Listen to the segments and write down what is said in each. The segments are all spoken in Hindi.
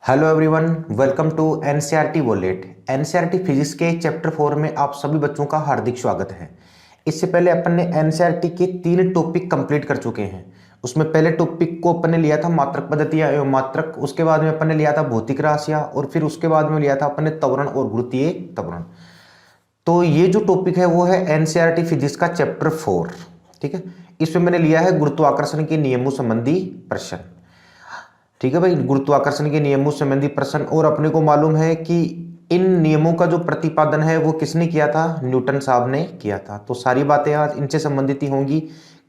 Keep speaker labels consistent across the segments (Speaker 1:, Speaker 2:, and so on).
Speaker 1: Hello everyone, welcome to NCERT wallet. NCERT physics के चैप्टर 4 में आप सभी बच्चों का हार्दिक स्वागत है। इससे पहले अपन ने एनसीईआरटी के 3 टॉपिक कंप्लीट कर चुके हैं। उसमें पहले टॉपिक को अपन ने लिया था मात्रक पद्धतियां एवं मात्रक, उसके बाद में अपन ने लिया था भौतिक राशियां और फिर उसके बाद में लिया था अपन ने त्वरण और गुरुत्वीय त्वरण। तो ये जो टॉपिक है वो है एनसीईआरटी फिजिक्स का चैप्टर 4। ठीक है, इसमें मैंने लिया है गुरुत्वाकर्षण के नियमों संबंधी प्रश्न। ठीक है भाई, गुरुत्वाकर्षण के नियमों संबंधी प्रश्न। और अपने को मालूम है कि इन नियमों का जो प्रतिपादन है वो किसने किया था? न्यूटन साहब ने किया था। तो सारी बातें आज इनसे संबंधित ही होंगी।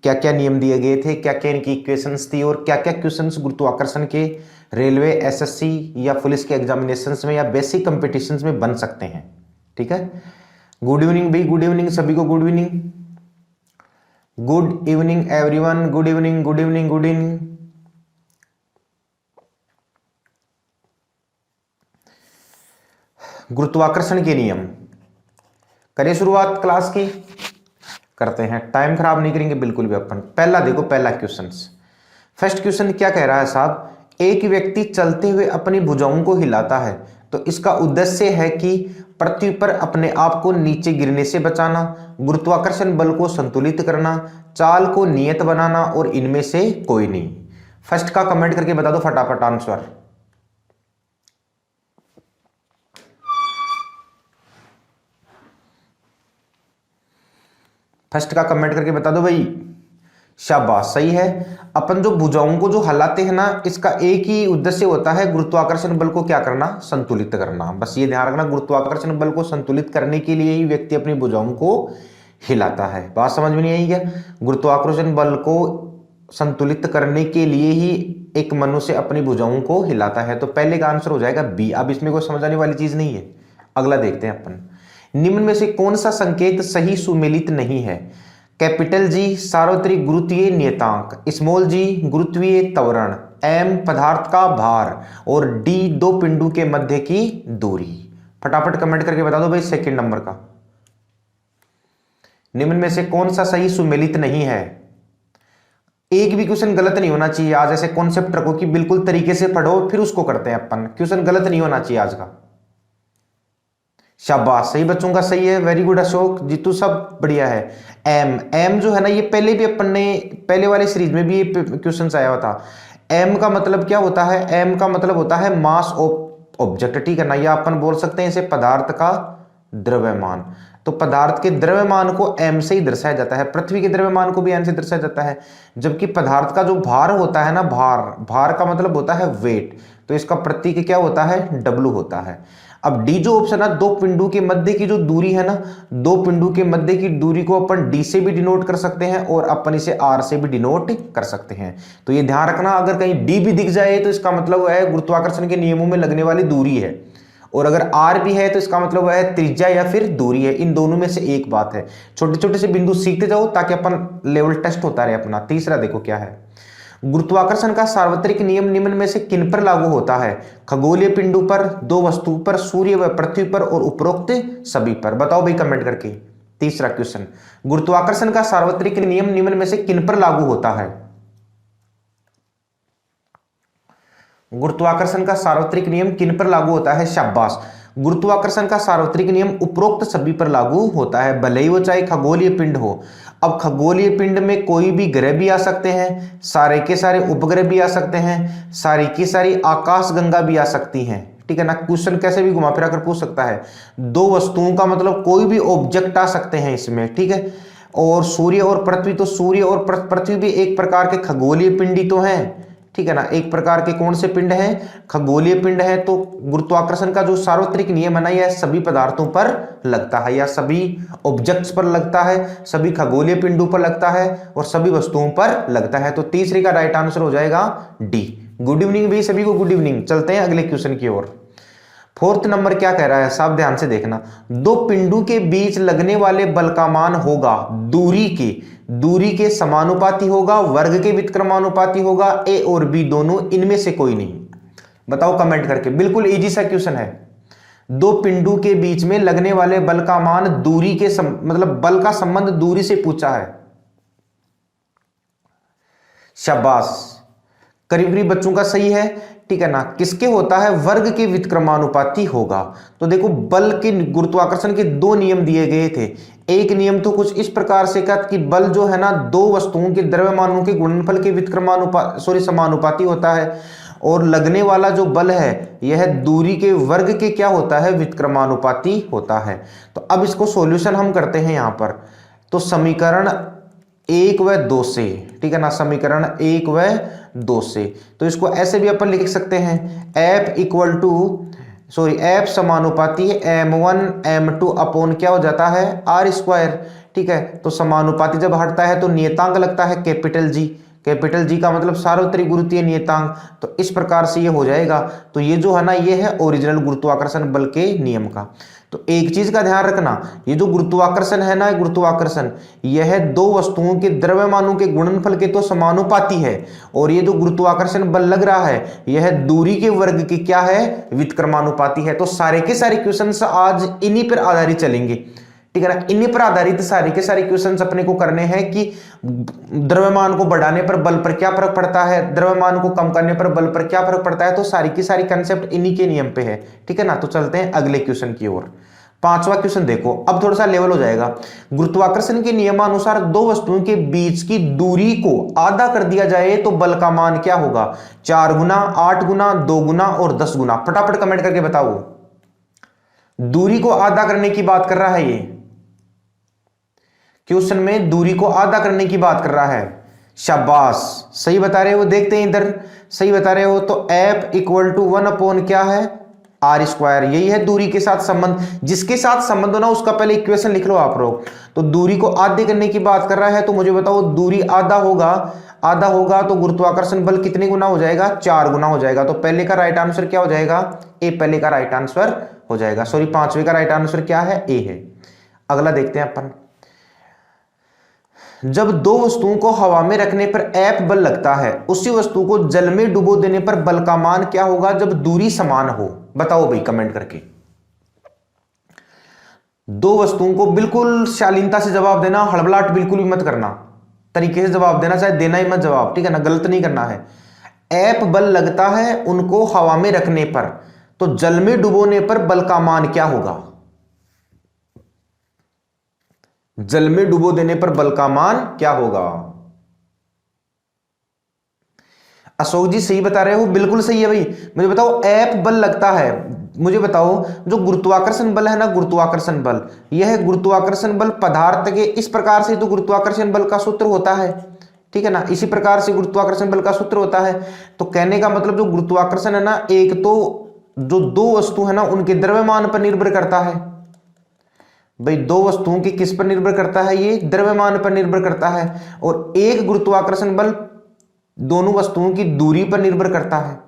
Speaker 1: क्या क्या नियम दिए गए थे, क्या क्या इनकी इक्वेशंस थी और क्या क्या क्वेश्चंस गुरुत्वाकर्षण के रेलवे, एसएससी या पुलिस के एग्जामिनेशंस में या बेसिक कंपटीशंस में बन सकते हैं। ठीक है, गुड इवनिंग भाई, गुड इवनिंग सभी को, good evening, good evening everyone, good evening, good evening, good evening. गुरुत्वाकर्षण के नियम, करें शुरुआत क्लास की? करते हैं, टाइम खराब नहीं करेंगे बिल्कुल भी अपन। पहला देखो, पहला क्वेश्चन, फर्स्ट क्वेश्चन क्या कह रहा है साहब? एक व्यक्ति चलते हुए अपनी भुजाओं को हिलाता है, तो इसका उद्देश्य है कि पृथ्वी पर अपने आप को नीचे गिरने से बचाना, गुरुत्वाकर्षण बल को संतुलित करना, चाल को नियत बनाना और इनमें से कोई नहीं। फर्स्ट का कमेंट करके बता दो फटाफट आंसर। फर्स्ट का कमेंट करके बता दो भाई। शाबाश, सही है। अपन जो भुजाओं को जो हलाते हैं ना, इसका एक ही उद्देश्य होता है, गुरुत्वाकर्षण बल को क्या करना? संतुलित करना। बस ये ध्यान रखना, गुरुत्वाकर्षण बल को संतुलित करने के लिए ही व्यक्ति अपनी भुजाओं को हिलाता है। बात समझ में नहीं आई क्या? गुरुत्वाकर्षण बल को संतुलित करने के लिए ही एक मनुष्य अपनी भुजाओं को हिलाता है। तो पहले का आंसर हो जाएगा बी। अब इसमें कोई समझाने वाली चीज नहीं है। अगला देखते हैं अपन। निम्न में से कौन सा संकेत सही सुमेलित नहीं है? कैपिटल जी सार्वत्रिक गुरुत्वीय नियतांक, स्मॉल जी गुरुत्वीय त्वरण, एम पदार्थ का भार और डी दो पिंडों के मध्य की दूरी। फटाफट कमेंट करके बता दो भाई सेकंड नंबर का। निम्न में से कौन सा सही सुमेलित नहीं है? एक भी क्वेश्चन गलत नहीं होना चाहिए आज। ऐसे कॉन्सेप्ट रखो कि बिल्कुल तरीके से पढ़ो, फिर उसको करते हैं अपन। क्वेश्चन गलत नहीं होना चाहिए आज का। शाबाश, सही बच्चों का सही है। वेरी गुड अशोक, जीतू, सब बढ़िया है। एम, एम जो है ना, ये पहले भी अपन ने पहले वाले सीरीज में भी ये क्वेश्चन आया हुआ था। एम का मतलब क्या होता है? एम का मतलब होता है मास ऑफ ऑब्जेक्ट। ठीक है ना, या अपन बोल सकते हैं इसे पदार्थ का द्रव्यमान। तो पदार्थ के द्रव्यमान को एम से ही दर्शाया जाता है। पृथ्वी के द्रव्यमान को भी एम से दर्शाया जाता है। जबकि पदार्थ का जो भार होता है ना, भार का मतलब होता है वेट, तो इसका प्रतीक क्या होता है? डब्ल्यू होता है। अब डी जो ऑप्शन है, दो पिंडों के मध्य की जो दूरी है ना, दो पिंडों के मध्य की दूरी को अपन डी से भी डिनोट कर सकते हैं और अपन इसे आर से भी डिनोट कर सकते हैं। तो ये ध्यान रखना, अगर कहीं डी भी दिख जाए तो इसका मतलब है गुरुत्वाकर्षण के नियमों में लगने वाली दूरी है, और अगर आर भी है तो इसका मतलब है त्रिज्या या फिर दूरी है। इन दोनों में से एक बात है। छोटे छोटे से बिंदु सीखते जाओ ताकि अपन लेवल टेस्ट होता रहे अपना। तीसरा देखो क्या है। गुरुत्वाकर्षण का सार्वत्रिक नियम निम्न में से किन पर लागू होता है? खगोलीय पिंडों पर, दो वस्तुओं पर, सूर्य व पृथ्वी पर और उपरोक्त सभी पर। बताओ भाई कमेंट करके। तीसरा क्वेश्चन, गुरुत्वाकर्षण का सार्वत्रिक नियम निम्न में से किन पर लागू होता है? गुरुत्वाकर्षण का सार्वत्रिक नियम किन पर लागू होता है? शाबाश, गुरुत्वाकर्षण का सार्वत्रिक नियम उपरोक्त सभी पर लागू होता है, भले ही वो चाहे खगोलीय पिंड हो। अब खगोलीय पिंड में कोई भी ग्रह भी आ सकते हैं, सारे के सारे उपग्रह भी आ सकते हैं, सारी की सारी आकाश गंगा भी आ सकती हैं। ठीक है ना, क्वेश्चन कैसे भी घुमा फिरा कर पूछ सकता है। दो वस्तुओं का मतलब कोई भी ऑब्जेक्ट आ सकते हैं इसमें। ठीक है, और सूर्य और पृथ्वी, तो सूर्य और पृथ्वी भी एक प्रकार के खगोलीय पिंड ही तो हैं। ठीक है ना, एक प्रकार के कौन से पिंड हैं? खगोलीय पिंड है। तो गुरुत्वाकर्षण का जो सार्वत्रिक नियम है ना, यह सभी पदार्थों पर लगता है या सभी ऑब्जेक्ट्स पर लगता है, सभी खगोलीय पिंडों पर लगता है और सभी वस्तुओं पर लगता है। तो तीसरे का राइट आंसर हो जाएगा डी। गुड इवनिंग भी सभी को, गुड इवनिंग। चलते हैं अगले क्वेश्चन की ओर। फोर्थ नंबर क्या कह रहा है साहब, ध्यान से देखना। दो पिंडों के बीच लगने वाले बल का मान होगा दूरी के समानुपाती होगा, वर्ग के व्युत्क्रमानुपाती होगा, ए और बी दोनों, इनमें से कोई नहीं। बताओ कमेंट करके। बिल्कुल इजी सा क्वेश्चन है। दो पिंडों के बीच में लगने वाले बल का मान दूरी के मतलब बल का संबंध दूरी से पूछा है। शाबाश, करीब करीब बच्चों का सही है, ठीक है ना। किसके होता है, वर्ग के व्युत्क्रमानुपाती होगा। तो देखो बल के गुरुत्वाकर्षण के दो नियम दिए गए थे। एक नियम तो कुछ इस प्रकार से का कि बल जो है ना दो वस्तुओं के द्रव्यमानों के गुणनफल के समानुपाती होता है, और लगने वाला जो बल है यह दूरी के वर्ग के क्या होता है, व्युत्क्रमानुपाती होता है। तो अब इसको सॉल्यूशन हम करते हैं यहां पर। तो समीकरण 1 व 2 से, ठीक है ना, समीकरण 1 व 2 से, तो इसको ऐसे भी अपन लिख सकते हैं, F समानुपाती है m1 m2 अपॉन क्या हो जाता है, r स्क्वायर। ठीक है, तो समानुपाती जब हटता है तो नियतांक लगता है कैपिटल जी। कैपिटल जी का मतलब सार्वत्रिक गुरुत्वीय नियतांक। तो इस प्रकार से ये हो जाएगा। तो ये जो है ना ये है ओरिजिनल गुरुत्वाकर्षण बल के नियम का। तो एक चीज का ध्यान रखना, ये जो गुरुत्वाकर्षण है ना, गुरुत्वाकर्षण यह दो वस्तुओं के द्रव्यमानों के गुणनफल के तो समानुपाती है, और ये जो गुरुत्वाकर्षण बल लग रहा है यह दूरी के वर्ग के क्या है, व्युत्क्रमानुपाती है। तो सारे के सारे क्वेश्चंस आज इन्हीं पर आधारित चलेंगे, ठीक है ना। इन्हीं पर आधारित सारे के सारे क्वेश्चंस अपने को करने हैं कि द्रव्यमान को बढ़ाने पर बल पर क्या फर्क पड़ता है, द्रव्यमान को कम करने पर बल पर क्या फर्क पड़ता है। तो सारी की सारी कंसेप्ट इन्हीं के नियम पे है, ठीक है ना। तो चलते हैं अगले क्वेश्चन की ओर। पांचवा क्वेश्चन देखो, अब थोड़ा सा लेवल हो जाएगा। गुरुत्वाकर्षण के नियमानुसार दो वस्तुओं के बीच की दूरी को आधा कर दिया जाए तो बल का मान क्या होगा, 4 गुना, 8 गुना, 2 गुना और 10 गुना। फटाफट कमेंट करके बताओ। दूरी को आधा करने की बात कर रहा है, ये क्वेश्चन में दूरी को आधा करने की बात कर रहा है। शाबाश, सही बता रहे हो। देखते हैं इधर, सही बता रहे हो। तो F इक्वल टू 1 अपॉन क्या है, आर स्क्वायर। यही है दूरी के साथ संबंध। जिसके साथ संबंध हो ना उसका पहले इक्वेशन लिख लो आप लोग। तो दूरी को आधे करने की बात कर रहा है, तो मुझे बताओ दूरी आधा होगा, आधा होगा तो गुरुत्वाकर्षण बल कितने गुना हो जाएगा, 4 गुना हो जाएगा। तो पहले का राइट आंसर क्या हो जाएगा, ए पहले का राइट आंसर हो जाएगा। सॉरी, पांचवे का राइट आंसर क्या है, ए है। अगला देखते हैं अपन। जब दो वस्तुओं को हवा में रखने पर F बल लगता है, उसी वस्तु को जल में डुबो देने पर बल का मान क्या होगा जब दूरी समान हो। बताओ भाई कमेंट करके। दो वस्तुओं को बिल्कुल शालीनता से जवाब देना, हड़बड़ाहट बिल्कुल भी मत करना, तरीके से जवाब देना, चाहे देना ही मत जवाब, ठीक है ना, गलत नहीं करना है। F बल लगता है उनको हवा में रखने पर, तो जल में डुबोने पर बल का मान क्या होगा, जल में डुबो देने पर बल का मान क्या होगा। अशोक जी सही बता रहे हो, बिल्कुल सही है भाई। मुझे बताओ F बल लगता है, मुझे बताओ जो गुरुत्वाकर्षण बल है ना, गुरुत्वाकर्षण बल, यह गुरुत्वाकर्षण बल पदार्थ के इस प्रकार से तो गुरुत्वाकर्षण बल का सूत्र होता है, ठीक है ना, इसी प्रकार से गुरुत्वाकर्षण बल का सूत्र होता है। तो कहने का मतलब जो गुरुत्वाकर्षण है ना, एक तो जो दो वस्तु है ना उनके द्रव्यमान पर निर्भर करता है। भाई दो वस्तुओं की किस पर निर्भर करता है, ये द्रव्यमान पर निर्भर करता है। और एक गुरुत्वाकर्षण बल दोनों वस्तुओं की दूरी पर निर्भर करता है।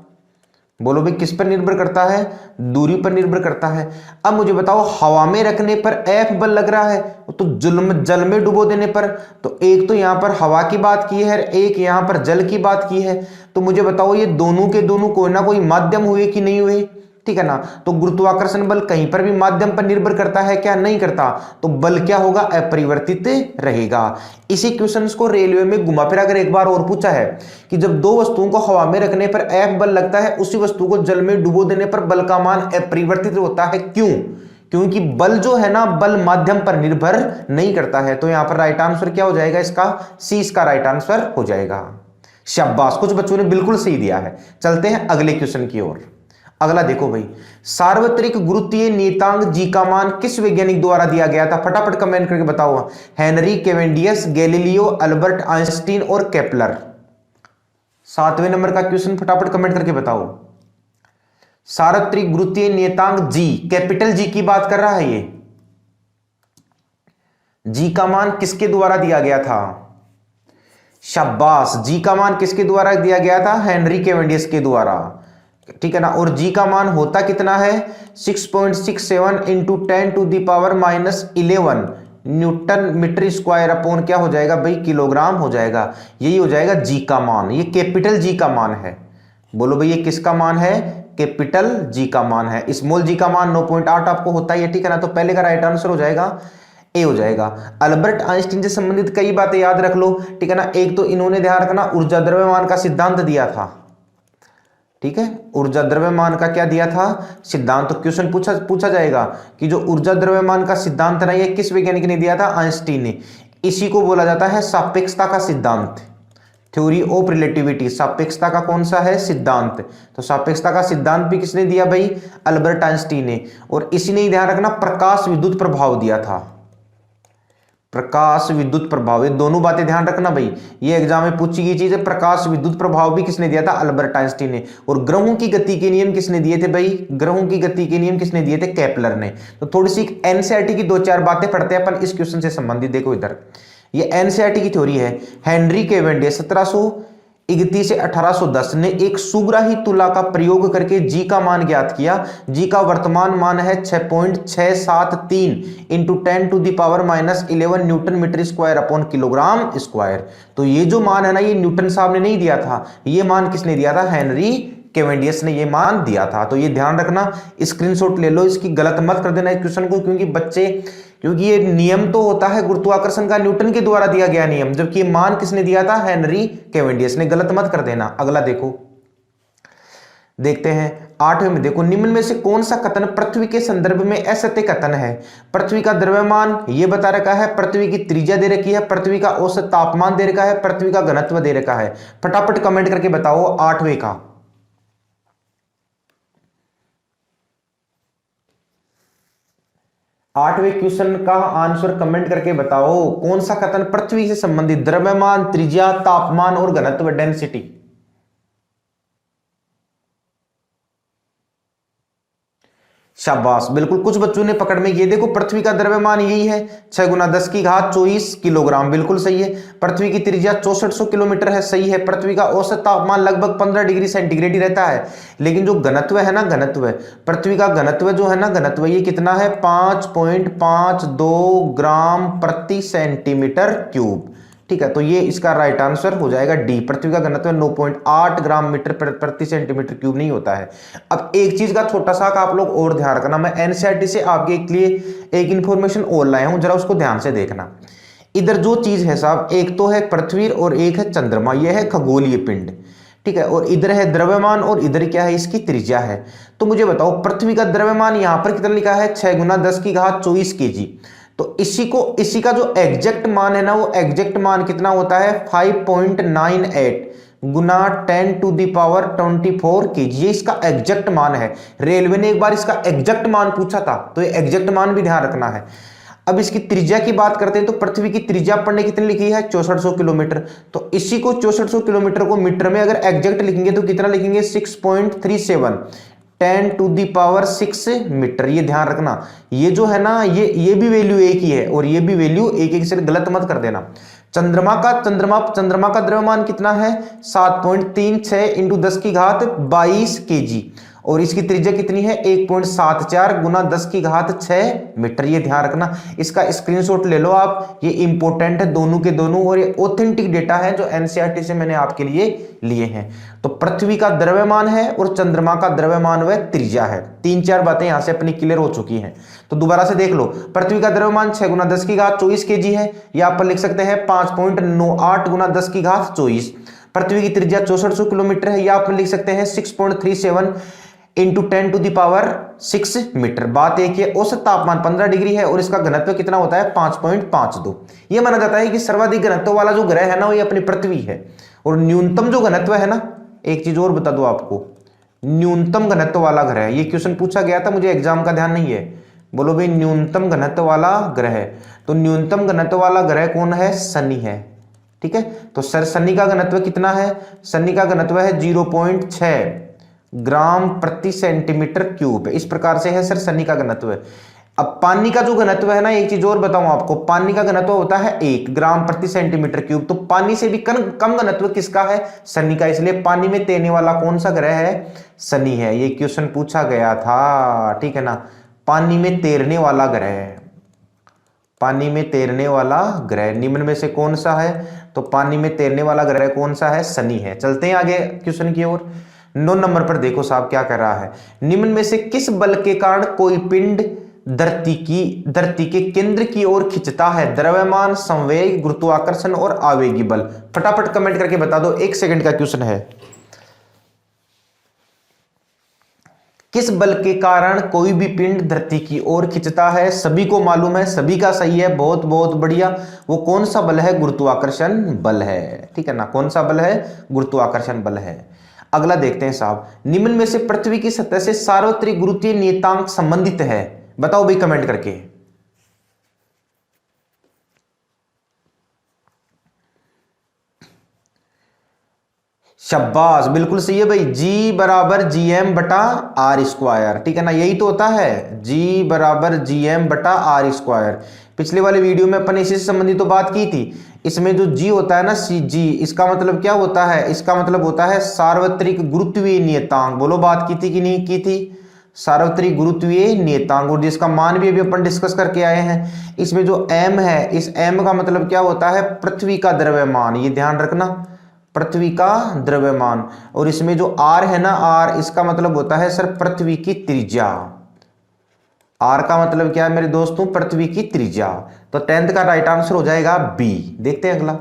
Speaker 1: बोलो भाई किस पर निर्भर करता है, दूरी पर निर्भर करता है। अब मुझे बताओ हवा में रखने पर F बल लग रहा है, तो जल में डुबो देने पर, तो एक तो यहां पर हवा की बात की है, एक यहां पर जल की बात की है। तो मुझे बताओ ये दोनों के दोनों कोई ना कोई माध्यम हुए कि नहीं हुए, ठीक है ना। तो गुरुत्वाकर्षण बल कहीं पर भी माध्यम पर निर्भर करता है क्या, नहीं करता। तो बल क्या होगा, अपरिवर्तित रहेगा। इसी क्वेश्चंस को रेलवे में घुमा फिरा कर एक बार और पूछा है कि जब दो वस्तुओं को हवा में रखने पर F बल लगता है, उसी वस्तु को जल में डुबो देने पर बल का मान अपरिवर्तित होता है। क्यों, क्योंकि बल जो है ना बल माध्यम पर निर्भर नहीं करता है। तो यहां पर राइट आंसर क्या हो जाएगा इसका, सी इसका राइट आंसर हो जाएगा। शाबाश, कुछ बच्चों ने बिल्कुल सही दिया है। चलते हैं अगले क्वेश्चन की ओर। अगला देखो भाई, सार्वत्रिक गुरुत्वीय नियतांक जी का मान किस वैज्ञानिक द्वारा दिया गया था। फटाफट कमेंट करके बताओ। हेनरी कैवेंडियस, गैलीलियो, अल्बर्ट आइंस्टीन और केपलर। 7वें नंबर का क्वेश्चन, फटाफट कमेंट करके बताओ। सार्वत्रिक गुरुत्वीय नियतांक जी, कैपिटल जी की बात कर रहा है ये। जी का मान किसके द्वारा दिया गया था, शाबाश, जी का मान किसके द्वारा दिया गया था, हेनरी कैवेंडियस के द्वारा, ठीक है ना। और जी का मान होता कितना है, 6.67 into 10 to the power -11 newton metre square upon क्या हो जाएगा भाई, किलोग्राम हो जाएगा। यही हो जाएगा जी का मान, ये कैपिटल जी का मान है। बोलो भाई ये किसका मान है, कैपिटल जी का मान है। स्मॉल जी का मान 9.8 आपको होता ही है, ठीक है ना। तो पहले का राइट आंसर हो जाएगा ए हो जाएगा। अल्बर्ट आइंस्टीन से संबंधित कई बातें याद रख लो, ठीक है ना। एक तो इन्होंने ध्यान रखना ऊर्जा द्रव्यमान का सिद्धांत दिया था, ठीक है, ऊर्जा द्रव्यमान का क्या दिया था सिद्धांत। तो क्वेश्चन पूछा जाएगा कि जो ऊर्जा द्रव्यमान का सिद्धांत ना, ये किस वैज्ञानिक ने दिया था, आइंस्टीन ने। इसी को बोला जाता है सापेक्षता का सिद्धांत, थ्योरी ऑफ रिलेटिविटी। सापेक्षता का कौन सा है सिद्धांत, तो सापेक्षता का सिद्धांत भी किसने दिया भाई, अल्बर्ट आइंस्टीन ने। और इसी ने ध्यान रखना प्रकाश विद्युत प्रभाव दिया था, प्रकाश विद्युत प्रभाव, ये दोनों बातें ध्यान रखना भाई, ये एग्जाम में पूछी गई चीज है। प्रकाश विद्युत प्रभाव भी किसने दिया था, अल्बर्ट आइंस्टीन ने। और ग्रहों की गति के नियम किसने दिए थे भाई, ग्रहों की गति के नियम किसने दिए थे, केपलर ने। तो थोड़ी सी एनसीईआरटी की 2-4 बातें पढ़ते हैं अपन इस क्वेश्चन से संबंधित। देखो इधर ये एनसीईआरटी की थ्योरी है। हेनरी केवेंडिश 1731 से 1810 ने एक सुग्राही तुला का प्रयोग करके जी का मान ज्ञात किया। जी का वर्तमान मान है 6.673 into 10⁻⁻11 newton metre square upon kilogram square. तो ये जो मान है ना, ये न्यूटन साहब ने नहीं दिया था, ये मान किसने दिया था, हेनरी केवेंडिश ने ये मान दिया था। तो ये ध्यान रखना, स्क्रीनशॉट ले लो इसकी, गलत मत कर देना इस क्वेश्चन को, क्योंकि ये नियम तो होता है गुरुत्वाकर्षण का न्यूटन के द्वारा दिया गया नियम, जबकि ये मान किसने दिया था, हेनरी केवेंडिश ने। गलत मत कर देना। अगला देखो, देखते हैं 8वें में। देखो, निम्न में से कौन सा कथन पृथ्वी के संदर्भ में असत्य कथन है। पृथ्वी का द्रव्यमान ये बता रखा है, पृथ्वी की त्रिज्या दे रखी है, पृथ्वी का औसत तापमान दे रखा है, पृथ्वी का घनत्व दे रखा है। फटाफट कमेंट करके बताओ 8वें का। 8वें क्वेश्चन का आंसर कमेंट करके बताओ, कौन सा कथन पृथ्वी से संबंधित, द्रव्यमान, त्रिज्या, तापमान और घनत्व, डेंसिटी। शाबाश, बिल्कुल। कुछ बच्चों ने पकड़ में किए। देखो, पृथ्वी का द्रव्यमान यही है 6 × 10⁻24 किलोग्राम, बिल्कुल सही है। पृथ्वी की त्रिज्या 6400 किलोमीटर है, सही है। पृथ्वी का औसत तापमान लगभग 15 डिग्री सेंटीग्रेड ही रहता है। लेकिन जो घनत्व है ना, घनत्व, पृथ्वी का घनत्व जो है ना, घनत्व ये कितना है, 5.52 ग्राम प्रति सेंटीमीटर क्यूब। ठीक है, तो ये इसका राइट आंसर हो जाएगा डी। पृथ्वी का घनत्व 9.8 ग्राम मीटर प्रति सेंटीमीटर क्यूब नहीं होता है। अब एक चीज का छोटा सा आप लोग और ध्यान रखना, मैं एनसीईआरटी से आपके लिए एक इंफॉर्मेशन और लाया हूं, जरा उसको ध्यान से देखना। इधर जो चीज है साहब, एक तो है पृथ्वी और एक है चंद्रमा, यह है खगोलीय पिंड, ठीक है। और इधर है द्रव्यमान और इधर क्या है, इसकी त्रिज्या है। तो मुझे बताओ, पृथ्वी का द्रव्यमान यहां पर कितना लिखा है, 6 × 10⁻24 kg। तो इसी का जो एग्जैक्ट मान है ना, वो एग्जैक्ट मान कितना होता है, 5.98 गुना 10⁻24 kg। ये इसका एग्जैक्ट मान है। रेलवे ने एक बार इसका एग्जैक्ट मान पूछा था, तो ये एग्जैक्ट मान भी ध्यान रखना है। अब इसकी त्रिज्या की बात करते हैं, तो पृथ्वी की त्रिज्या पढ़ने कितनी लिखी है, 6400 किलोमीटर। तो इसी को 6400 किलोमीटर को मीटर में अगर एग्जैक्ट लिखेंगे तो कितना लिखेंगे, 6.37 10⁻6 मीटर। ये ध्यान रखना, ये जो है ना, ये भी वैल्यू एक ही है और ये भी वैल्यू एक से गलत मत कर देना। चंद्रमा का द्रव्यमान कितना है, 7.36 इंटू 10⁻22 kg। और इसकी त्रिज्या कितनी है, 1.74 गुना 10⁻6 मीटर। ये ध्यान रखना, इसका स्क्रीनशॉट ले लो आप, ये इंपॉर्टेंट है दोनों के दोनों, और ये ऑथेंटिक डेटा है जो एनसीईआरटी से मैंने आपके लिए लिए हैं। तो पृथ्वी का द्रव्यमान है और चंद्रमा का द्रव्यमान व त्रिज्या है। 3-4 बातें यहां से अपनी क्लियर हो चुकी हैं। तो दोबारा से देख लो, पृथ्वी का द्रव्यमान 6 × 10⁻24 kg है, या आप लिख सकते हैं 5.98 गुना 10⁻24। पृथ्वी की त्रिज्या 6400 किलोमीटर है, या आप लिख सकते हैं 6.37 इंटू 10⁻6 मीटर। बात एक है, औसत तापमान 15 डिग्री है और इसका घनत्व कितना होता है, 5.52। यह माना जाता है कि सर्वाधिक घनत्व वाला जो ग्रह है ना, वो ये अपनी पृथ्वी है। और न्यूनतम जो घनत्व है ना, एक चीज और बता दो आपको, न्यूनतम घनत्व वाला ग्रह, ये क्वेश्चन पूछा गया था, मुझे एग्जाम का ध्यान नहीं है। बोलो भाई, न्यूनतम घनत्व वाला ग्रह, तो न्यूनतम घनत्व वाला ग्रह कौन है, शनि है। ठीक है, तो सर शनि का घनत्व कितना है, शनि का घनत्व है 0.6 ग्राम प्रति सेंटीमीटर क्यूब। इस प्रकार से है सर शनि का घनत्व। अब पानी का जो घनत्व है ना, एक चीज और बताऊं आपको, पानी का घनत्व होता है 1 ग्राम प्रति सेंटीमीटर क्यूब। तो पानी से भी कम घनत्व किसका है, शनि का। इसलिए पानी में तैरने वाला कौन सा ग्रह है, शनि है। ये क्वेश्चन पूछा गया था, ठीक है ना। पानी में तैरने वाला ग्रह, पानी में तैरने वाला ग्रह निम्न में से कौन सा है, तो पानी में तैरने वाला ग्रह कौन सा है, शनि है। चलते हैं आगे क्वेश्चन की ओर। 9 नंबर पर देखो साहब क्या कर रहा है, निम्न में से किस बल के कारण कोई पिंड धरती के केंद्र की ओर खिंचता है, द्रव्यमान, संवेग, गुरुत्वाकर्षण और आवेगी बल। फटाफट कमेंट करके बता दो, 1 सेकंड का क्वेश्चन है। किस बल के कारण कोई भी पिंड धरती की ओर खिंचता है? सभी को मालूम है, सभी का सही है, बहुत बहुत बढ़िया। वो कौन सा बल है? गुरुत्वाकर्षण बल है, ठीक है ना। कौन सा बल है? गुरुत्वाकर्षण बल है। अगला देखते हैं साहब, निम्न में से पृथ्वी की सतह से सार्वत्रिक गुरुत्वीय नियतांक संबंधित है? बताओ भाई कमेंट करके। शाबाश, बिल्कुल सही है भाई। जी बराबर जी एम बटा आर स्क्वायर, ठीक है ना, यही तो होता है, जी बराबर जी एम बटा आर स्क्वायर। पिछले वाले वीडियो में अपन इसी से संबंधित तो बात की थी। इसमें जो जी होता है ना, सी जी, इसका मतलब क्या होता है? इसका मतलब होता है सार्वत्रिक गुरुत्वीय नियतांक। बोलो, बात की थी कि नहीं की थी? सार्वत्रिक गुरुत्वीय नियतांक, और जिसका मान भी अभी अपन डिस्कस करके आए हैं। इसमें जो एम है, इस एम का मतलब क्या होता है? पृथ्वी का द्रव्यमान, ये ध्यान रखना, पृथ्वी का द्रव्यमान। और इसमें जो आर है ना, आर, इसका मतलब होता है सर पृथ्वी की त्रिज्या। आर का मतलब क्या है मेरे दोस्तों? पृथ्वी की त्रिज्या। तो 10th का राइट आंसर हो जाएगा बी। देखते हैं अगला।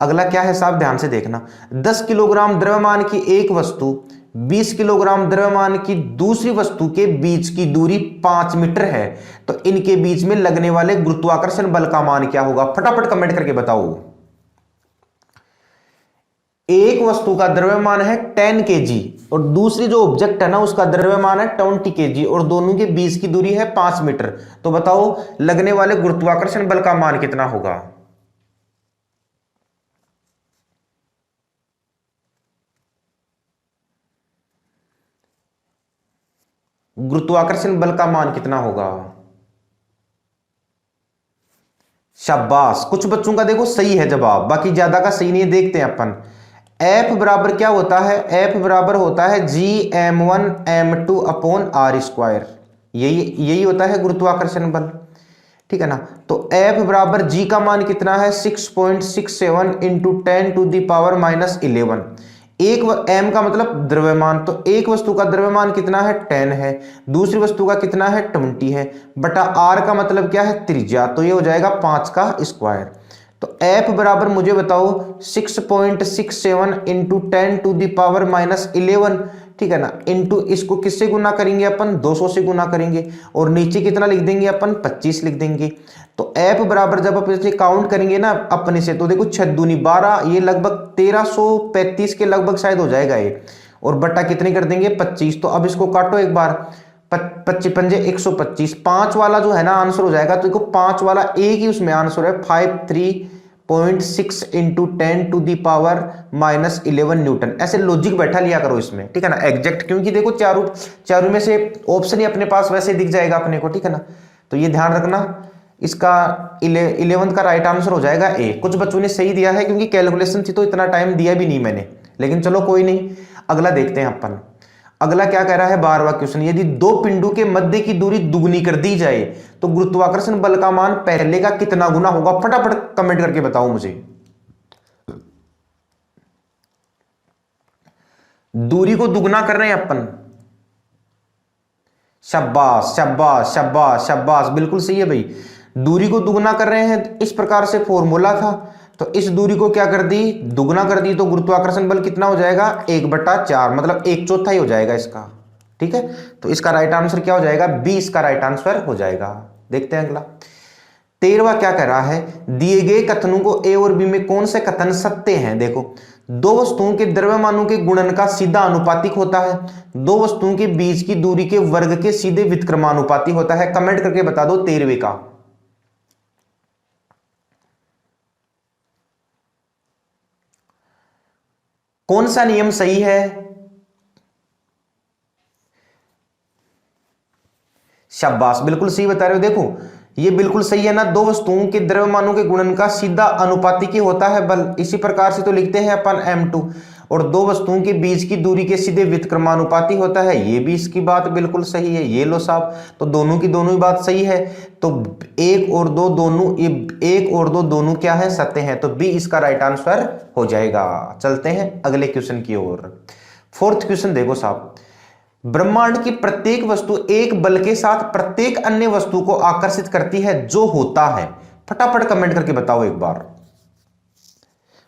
Speaker 1: अगला क्या है साहब, ध्यान से देखना। 10 किलोग्राम द्रव्यमान की एक वस्तु 20 किलोग्राम द्रव्यमान की दूसरी वस्तु के बीच की दूरी 5 मीटर है, तो इनके बीच में लगने वाले गुरुत्वाकर्षण बल का मान क्या होगा? फटाफट कमेंट करके बताओ। एक वस्तु का द्रव्यमान है 10 केजी और दूसरी जो ऑब्जेक्ट है ना, उसका द्रव्यमान है 20 केजी, और दोनों के बीच की दूरी है 5 मीटर। तो बताओ लगने वाले गुरुत्वाकर्षण बल का मान कितना होगा? गुरुत्वाकर्षण बल का मान कितना होगा? शाबाश, कुछ बच्चों का देखो सही है जवाब, बाकी ज्यादा का सही नहीं है। देखते हैं अपन। एफ बराबर क्या होता है? एफ बराबर होता है G M one M two upon R square. यही यही होता है गुरुत्वाकर्षण बल, ठीक है ना। तो एफ बराबर जी का मान कितना है? 6.67 इंटू 10⁻⁻11। एक एम का मतलब द्रव्यमान, तो एक वस्तु का द्रव्यमान कितना है? 10 है, दूसरी वस्तु का कितना है? 20 है, बटा आर का मतलब क्या है? त्रिज्या, तो ये हो जाएगा 5 का स्क्वायर। तो एफ बराबर मुझे बताओ 6.67 इंटू 10⁻⁻11, ठीक है ना, इंटू इसको किससे गुना करेंगे अपन? 200 से गुना करेंगे, और नीचे कितना लिख देंगे अपन? 25 लिख देंगे। तो एफ बराबर जब आप इसे काउंट करेंगे ना अपने से, तो देखो 6 दूनी 12, ये लगभग 1335 के लगभग शायद हो जाएगा ये, और बट्टा कितने कर देंगे? 25। तो अब इसको काटो एक बार, 25 पंजे 125, 5 वाला जो है ना आंसर हो जाएगा। तो देखो 5 वाला एक ही उसमें आंसर है, 53.6 इंटू 10⁻⁻11 न्यूटन। ऐसे लॉजिक बैठा लिया करो इसमें, ठीक है ना, एग्जैक्ट, क्योंकि देखो चारों चारों में से ऑप्शन ही अपने पास वैसे दिख जाएगा अपने को, ठीक है ना। तो ये ध्यान रखना, इसका 11th का राइट आंसर हो जाएगा ए। कुछ बच्चों ने सही दिया है, क्योंकि कैलकुलेशन थी तो इतना टाइम दिया भी नहीं मैंने, लेकिन चलो कोई नहीं। अगला देखते हैं अपन। अगला क्या कह रहा है? 12वां क्वेश्चन, यदि दो पिंडों के मध्य की दूरी दुगनी कर दी जाए तो गुरुत्वाकर्षण बल का मान पहले का कितना गुना होगा? फटाफट कमेंट करके बताओ मुझे। दूरी को दुगना कर रहे हैं अपन। शाबाश शाबाश शाबाश शाबाश, बिल्कुल सही है भाई। दूरी को दुगना कर रहे हैं, इस प्रकार से फॉर्मूला था, तो इस दूरी को क्या कर दी? दुगना कर दी, तो गुरुत्वाकर्षण बल कितना हो जाएगा? 1/4, मतलब 1/4 ही हो जाएगा इसका, ठीक है। तो इसका राइट आंसर क्या हो जाएगा? बी इसका राइट आंसर हो जाएगा। देखते हैं अगला। 13वां क्या कह रहा है? दिए गए कथनों को ए और बी में कौन से कथन सत्य हैं? देखो, दो वस्तुओं के द्रव्यमानों के गुणन का सीधा अनुपातिक होता है, दो वस्तुओं के बीच की दूरी के वर्ग के सीधे व्युत्क्रमानुपाती होता है। कमेंट करके बता दो 13वें का। कौन सा नियम सही है? शाबाश, बिल्कुल सही बता रहे हो। देखो ये बिल्कुल सही है ना, दो वस्तुओं के द्रव्यमानों के गुणन का सीधा अनुपातिक होता है बल। इसी प्रकार से तो लिखते हैं अपन m2, और दो वस्तुओं के बीच की दूरी के सीधे व्युत्क्रमानुपाती होता है, ये भी इसकी बात बिल्कुल सही है। ये लो साहब, तो दोनों की दोनों ही बात सही है। तो एक और दो दोनों, एक और दो दोनों क्या है? सत्य है। तो बी इसका राइट आंसर हो जाएगा। चलते हैं अगले क्वेश्चन की ओर। 4th क्वेश्चन देखो साहब, ब्रह्मांड की प्रत्येक वस्तु एक बल के साथ प्रत्येक अन्य वस्तु को आकर्षित करती है, जो होता है? फटाफट कमेंट करके बताओ एक बार।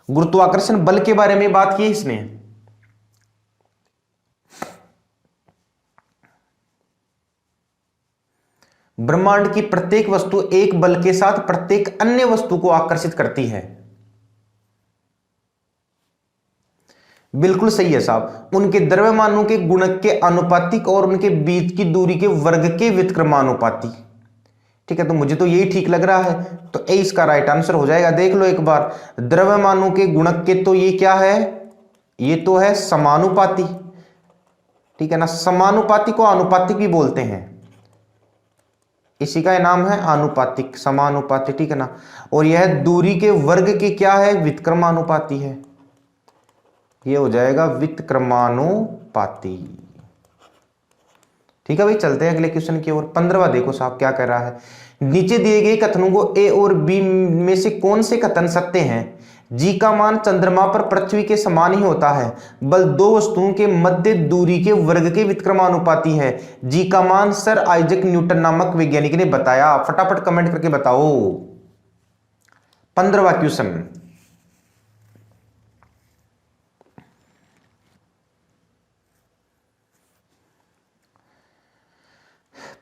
Speaker 1: गुरुत्वाकर्षण बल के बारे में बात की इसने। ब्रह्मांड की प्रत्येक वस्तु एक बल के साथ प्रत्येक अन्य वस्तु को आकर्षित करती है। बिल्कुल सही है साहब। उनके द्रव्यमानों के गुणक के आनुपातिक और उनके बीच की दूरी के वर्ग के व्युत्क्रमानुपाती। ठीक है, तो मुझे तो यही ठीक लग रहा है, तो ए इसका राइट आंसर हो जाएगा। देख लो एक बार, द्रव्यमानों के गुणक के तो ये क्या है, ये तो है समानुपाती। ठीक है ना, समानुपाती को आनुपातिक भी बोलते हैं, इसी का नाम है आनुपातिक, समानुपाती। ठीक है ना, और यह दूरी के वर्ग के क्या है, व्युत्क्रमानुपाती है। ये हो जाएगा व्युत्क्रमानुपाती। ठीक है भाई, चलते हैं अगले क्वेश्चन की ओर। 15वां देखो साहब क्या कह रहा है। नीचे दिए गए कथनों को ए और बी में से कौन से कथन सत्य हैं। जी का मान चंद्रमा पर पृथ्वी के समान ही होता है, बल दो वस्तुओं के मध्य दूरी के वर्ग के व्युत्क्रमानुपाती है। जी का मान सर आइजैक न्यूटन नामक वैज्ञानिक ने बताया। फटाफट कमेंट करके बताओ। 15वां क्वेश्चन,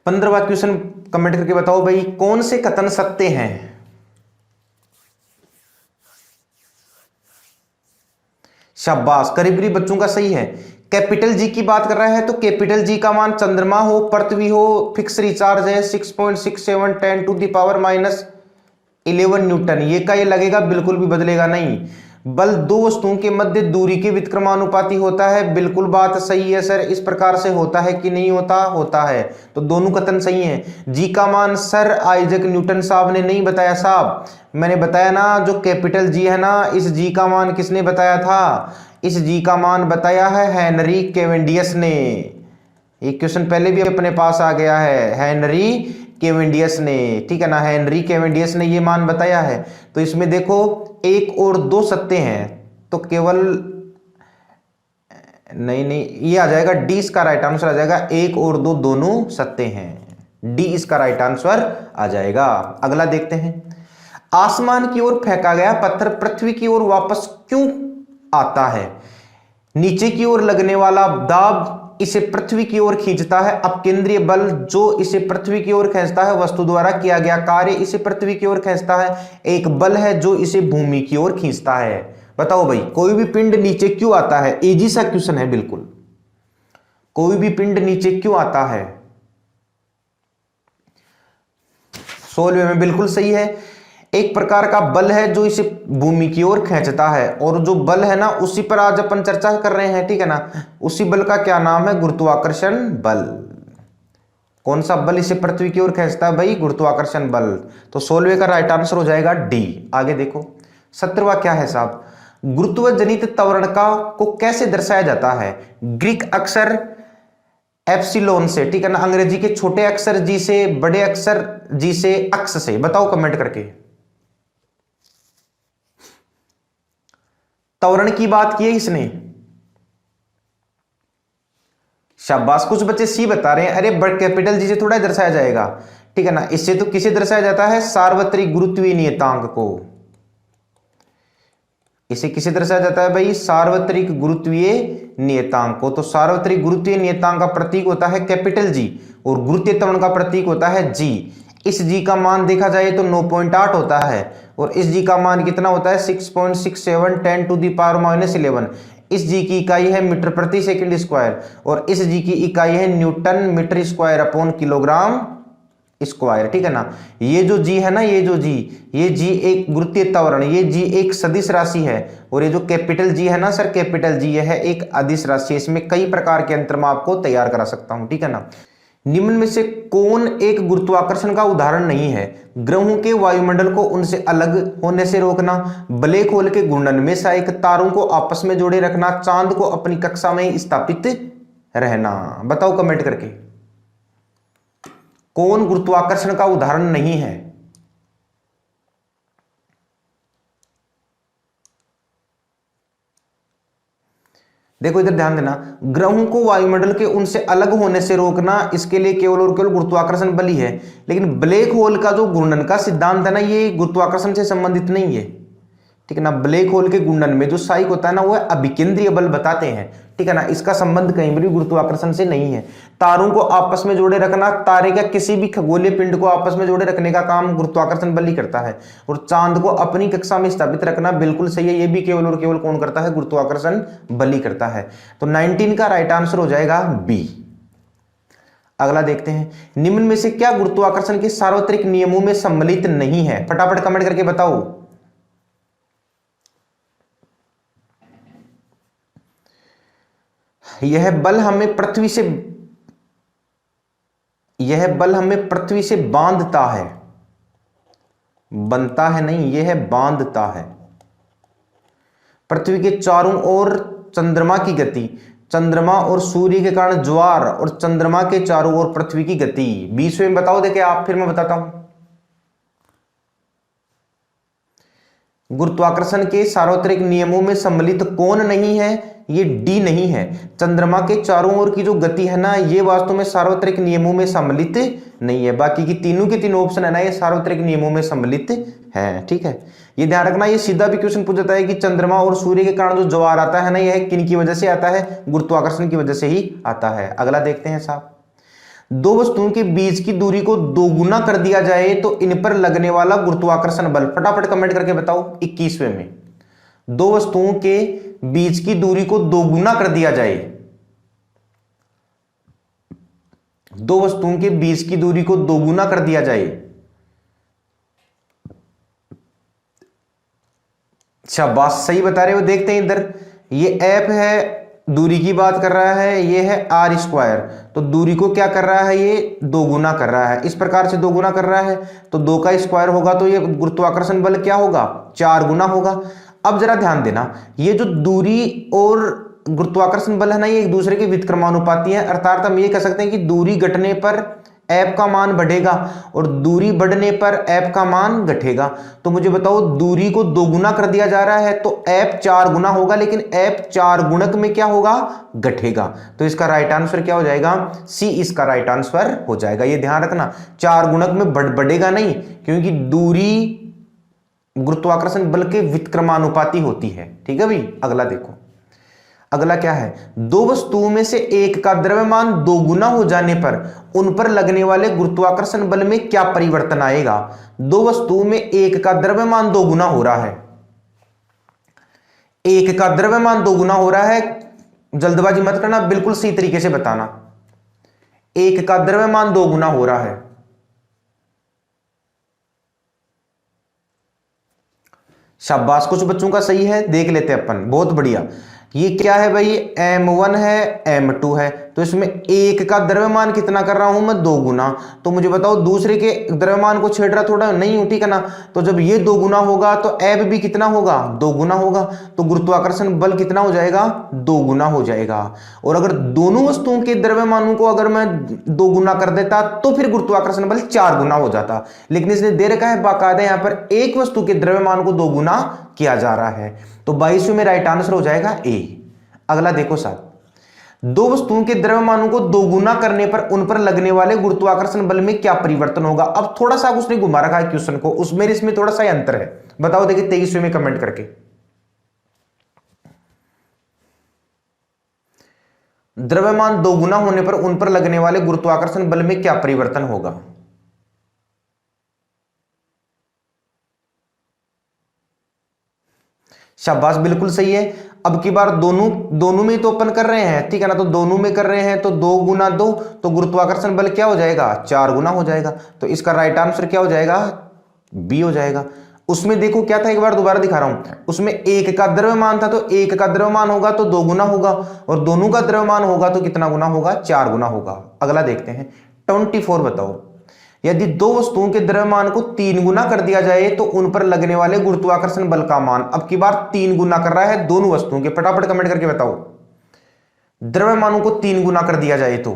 Speaker 1: 15वां क्वेश्चन कमेंट करके बताओ भाई, कौन से कथन सत्य हैं। शाबाश, करीब करीब बच्चों का सही है। कैपिटल जी की बात कर रहा है, तो कैपिटल जी का मान चंद्रमा हो, पृथ्वी हो, फिक्स रिचार्ज है 6.67 10 टू द पावर -11 न्यूटन। ये का ये लगेगा, बिल्कुल भी बदलेगा नहीं। बल दो वस्तुओं के मध्य दूरी के व्युत्क्रमानुपाती होता है। बिल्कुल बात सही है सर। इस प्रकार से होता है कि नहीं होता, होता है। तो दोनों कथन सही हैं। जी का मान सर आइजैक न्यूटन साहब ने नहीं बताया साहब, मैंने बताया ना, जो कैपिटल जी है ना, इस जी का मान किसने बताया था, इस जी का मान बताया है हेनरी कैवेंडियस ने। एक क्वेश्चन पहले भी अपने पास आ गया है, हेनरी कैवेंडियस ने। ठीक है ना, हेनरी कैवेंडियस ने ये मान बताया है। तो इसमें देखो 1 और 2 सत्य हैं, तो केवल नहीं ये आ जाएगा डी, इसका राइट आंसर आ जाएगा। 1 और 2 दोनों सत्य हैं, डी इसका राइट आंसर आ जाएगा। अगला देखते हैं। आसमान की ओर फेंका गया पत्थर पृथ्वी की ओर वापस क्यों आता है। नीचे की ओर लगने वाला दाब इसे पृथ्वी की ओर खींचता है। अब केंद्रीय बल जो इसे पृथ्वी की ओर खींचता है, वस्तु द्वारा किया गया कार्य इसे पृथ्वी की ओर खींचता है। एक बल है जो इसे भूमि की ओर खींचता है। बताओ भाई, कोई भी पिंड नीचे क्यों आता है। इजी सा क्वेश्चन है बिल्कुल। कोई भी पिंड नीचे क्यों आता है। 16वें में बिल्कुल सही है। एक प्रकार का बल है जो इसे भूमि की ओर खींचता है, और जो बल है ना, उसी पर आज अपन चर्चा कर रहे हैं। ठीक है ना, उसी बल का क्या नाम है, गुरुत्वाकर्षण बल। कौन सा बल इसे पृथ्वी की ओर खींचता है भाई, गुरुत्वाकर्षण बल। तो 16वें का राइट आंसर हो जाएगा डी। आगे देखो 17वां क्या है साहब। गुरुत्व जनित त्वरण का को कैसे दर्शाया जाता है। ग्रीक अक्षर एप्सिलॉन से, ठीक है ना, अंग्रेजी के छोटे अक्षर जी से, बड़े अक्षर जी से, अक्स से। बताओ कमेंट करके। त्वरण की बात की है इसने। शाबाश, कुछ बच्चे सी बता रहे हैं, अरे बड़ कैपिटल जी से थोड़ा दर्शाया जाएगा। ठीक है ना, इससे तो किसे दर्शाया जाता है, सार्वत्रिक गुरुत्वीय नियतांक को। इसे किसे दर्शाया जाता है भाई, सार्वत्रिक गुरुत्वीय नियतांक को। तो सार्वत्रिक गुरुत्वीय नियतांक का प्रतीक होता है कैपिटल जी, और गुरुत्वीय त्वरण का प्रतीक होता है जी। इस जी का मान देखा जाए तो 9.8 होता है, और इस जी का मान कितना होता है, 6.67 10 टू द पावर -11। इस जी की इकाई है मीटर प्रति सेकंड स्क्वायर, और इस जी की इकाई है newton metre square upon kilogram square. ठीक है ना, ये जो जी है ना, ये जी एक गुरुत्वीय त्वरण, ये जी एक सदिश राशि है, और ये जो कैपिटल जी है ना सर, कैपिटल जी यह है एक अदिश राशि है। इसमें कई प्रकार के अंतर मैं आपको तैयार करा सकता हूं। ठीक है ना, निम्न में से कौन एक गुरुत्वाकर्षण का उदाहरण नहीं है। ग्रहों के वायुमंडल को उनसे अलग होने से रोकना, ब्लैक होल के घूर्णन में सहायक, तारों को आपस में जोड़े रखना, चांद को अपनी कक्षा में स्थापित रहना। बताओ कमेंट करके, कौन गुरुत्वाकर्षण का उदाहरण नहीं है। देखो इधर ध्यान देना, ग्रहों को वायुमंडल के उनसे अलग होने से रोकना, इसके लिए केवल और केवल गुरुत्वाकर्षण बल ही है। लेकिन ब्लैक होल का जो घूर्णन का सिद्धांत है ना, ये गुरुत्वाकर्षण से संबंधित नहीं है। ठीक है ना। ब्लैक होल के घूर्णन में जो सहायक होता है ना वो अभिकेंद्रीय बल बताते हैं, ठीक है ना। इसका संबंध कहीं भी गुरुत्वाकर्षण से नहीं है। तारों को आपस में जोड़े रखना, तारे का किसी भी खगोलीय पिंड को आपस में जोड़े रखने का काम गुरुत्वाकर्षण बल ही करता है। और चांद को अपनी कक्षा में स्थापित रखना, बिल्कुल सही है, ये भी केवल और केवल कौन करता है? गुरुत्वाकर्षण बल ही करता है। तो 19 का राइट आंसर हो जाएगा बी। अगला देखते हैं, निम्न में से क्या गुरुत्वाकर्षण के सार्वत्रिक नियमों में सम्मिलित नहीं है? फटाफट कमेंट करके बताओ। यह बल हमें पृथ्वी से बांधता है, बनता है नहीं, यह बांधता है। पृथ्वी के चारों ओर चंद्रमा की गति, चंद्रमा और सूर्य के कारण ज्वार, और चंद्रमा के चारों ओर पृथ्वी की गति। 20वें में बताओ, देखे आप, फिर मैं बताता हूं। गुरुत्वाकर्षण के सार्वत्रिक नियमों में सम्मिलित कौन नहीं है? ये डी नहीं है। चंद्रमा के चारों ओर की जो गति है ना, ये वास्तव में सार्वत्रिक नियमों में सम्मिलित नहीं है। बाकी की तीनों के तीनों ऑप्शन है ना, ये सार्वत्रिक नियमों में सम्मिलित है, ठीक है। ये ध्यान रखना, ये सीधा भी क्वेश्चन पूछ जाता है कि चंद्रमा और सूर्य के कारण जो ज्वार आता है ना, यह किन की वजह से आता है? गुरुत्वाकर्षण की वजह से ही आता है। अगला देखते हैं साहब, दो वस्तुओं के बीच की दूरी को दोगुना कर दिया जाए तो इन पर लगने वाला गुरुत्वाकर्षण बल। फटाफट कमेंट करके बताओ। 21वें में दो वस्तुओं के बीच की दूरी को दोगुना कर दिया जाए, दो वस्तुओं के बीच की दूरी को दोगुना कर दिया जाए। शाबाश, सही बता रहे हो। देखते हैं इधर, ये एफ है, दूरी की बात कर रहा है, ये है आर स्क्वायर, तो दूरी को क्या कर रहा है? ये दोगुना कर रहा है। इस प्रकार से दोगुना कर रहा है तो 2 का स्क्वायर होगा, तो ये गुरुत्वाकर्षण बल क्या होगा? 4 गुना होगा। अब जरा ध्यान देना, ये जो दूरी और गुरुत्वाकर्षण बल है ना, ये एक दूसरे के व्युत्क्रमानुपाती है। अर्थात हम ये कह सकते हैं कि दूरी घटने पर एफ का मान बढ़ेगा और दूरी बढ़ने पर एफ का मान घटेगा। तो मुझे बताओ, दूरी को दोगुना कर दिया जा रहा है तो एफ 4 गुना होगा, लेकिन एफ 4 गुणक में क्या होगा? घटेगा। तो इसका राइट आंसर क्या हो जाएगा? सी इसका राइट आंसर हो जाएगा। ये ध्यान रखना, 4 गुणक में बढ़ेगा नहीं, क्योंकि दूरी गुरुत्वाकर्षण बल के व्युत्क्रमानुपाती होती है, ठीक है भाई। अगला देखो, अगला क्या है? दो वस्तुओं में से एक का द्रव्यमान दोगुना हो जाने पर उन पर लगने वाले गुरुत्वाकर्षण बल में क्या परिवर्तन आएगा? दो वस्तुओं में एक का द्रव्यमान दोगुना हो रहा है, एक का द्रव्यमान दोगुना हो रहा है, जल्दबाजी मत करना, बिल्कुल सही तरीके से बताना। एक का द्रव्यमान दोगुना हो रहा है, शाबाश, कुछ बच्चों का सही है, देख लेते हैं अपन, बहुत बढ़िया। ये क्या है भाई? m1 है, m2 है, तो इसमें एक का द्रव्यमान कितना कर रहा हूं मैं? 2 गुना। तो मुझे बताओ, दूसरे के द्रव्यमान को छेड़ रहा थोड़ा नहीं हूं, ठीक है ना। तो जब ये 2 गुना होगा तो एफ भी कितना होगा? 2 गुना होगा। तो गुरुत्वाकर्षण बल कितना हो जाएगा? 2 गुना हो जाएगा। और अगर दोनों वस्तुओं के द्रव्यमानों को अगर मैं 2 गुना कर देता तो फिर गुरुत्वाकर्षण बल 4 गुना हो जाता, लेकिन इसने दे रखा है बाकायदा यहां पर एक वस्तु के द्रव्यमान को 2 गुना किया जा रहा है। तो 22वें में राइट आंसर हो जाएगा ए। अगला देखो साहब, दो वस्तुओं के द्रव्यमानों को 2 गुना करने पर उन पर लगने वाले गुरुत्वाकर्षण बल में क्या परिवर्तन होगा? अब थोड़ा सा उसने घुमा रखा है क्वेश्चन को, उसमें इसमें थोड़ा सा अंतर है। बताओ, देखिए 23वें में कमेंट करके। द्रव्यमान 2 गुना होने पर उन पर लगने वाले गुरुत्वाकर्षण बल में क्या परिवर्तन होगा? शाबाश, बिल्कुल सही है। अब की बार दोनों में तो अपन कर रहे हैं, ठीक है ना। तो दोनों में कर रहे हैं तो 2 गुना 2, तो गुरुत्वाकर्षण बल क्या हो जाएगा? 4 गुना हो जाएगा। तो इसका राइट आंसर क्या हो जाएगा? बी हो जाएगा। उसमें देखो क्या था, एक बार दोबारा दिखा रहा हूं। उसमें एक का द्रव्यमान था, तो एक का द्रव्यमान होगा तो 2 गुना होगा, और दोनों का द्रव्यमान होगा तो कितना गुना होगा? 4 गुना होगा। अगला देखते हैं, 24 बताओ, यदि दो वस्तुओं के द्रव्यमान को 3 गुना कर दिया जाए तो उन पर लगने वाले गुरुत्वाकर्षण बल का मान। अब की बार 3 गुना कर रहा है दोनों वस्तुओं के, फटाफट कमेंट करके बताओ। द्रव्यमानों को 3 गुना कर दिया जाए तो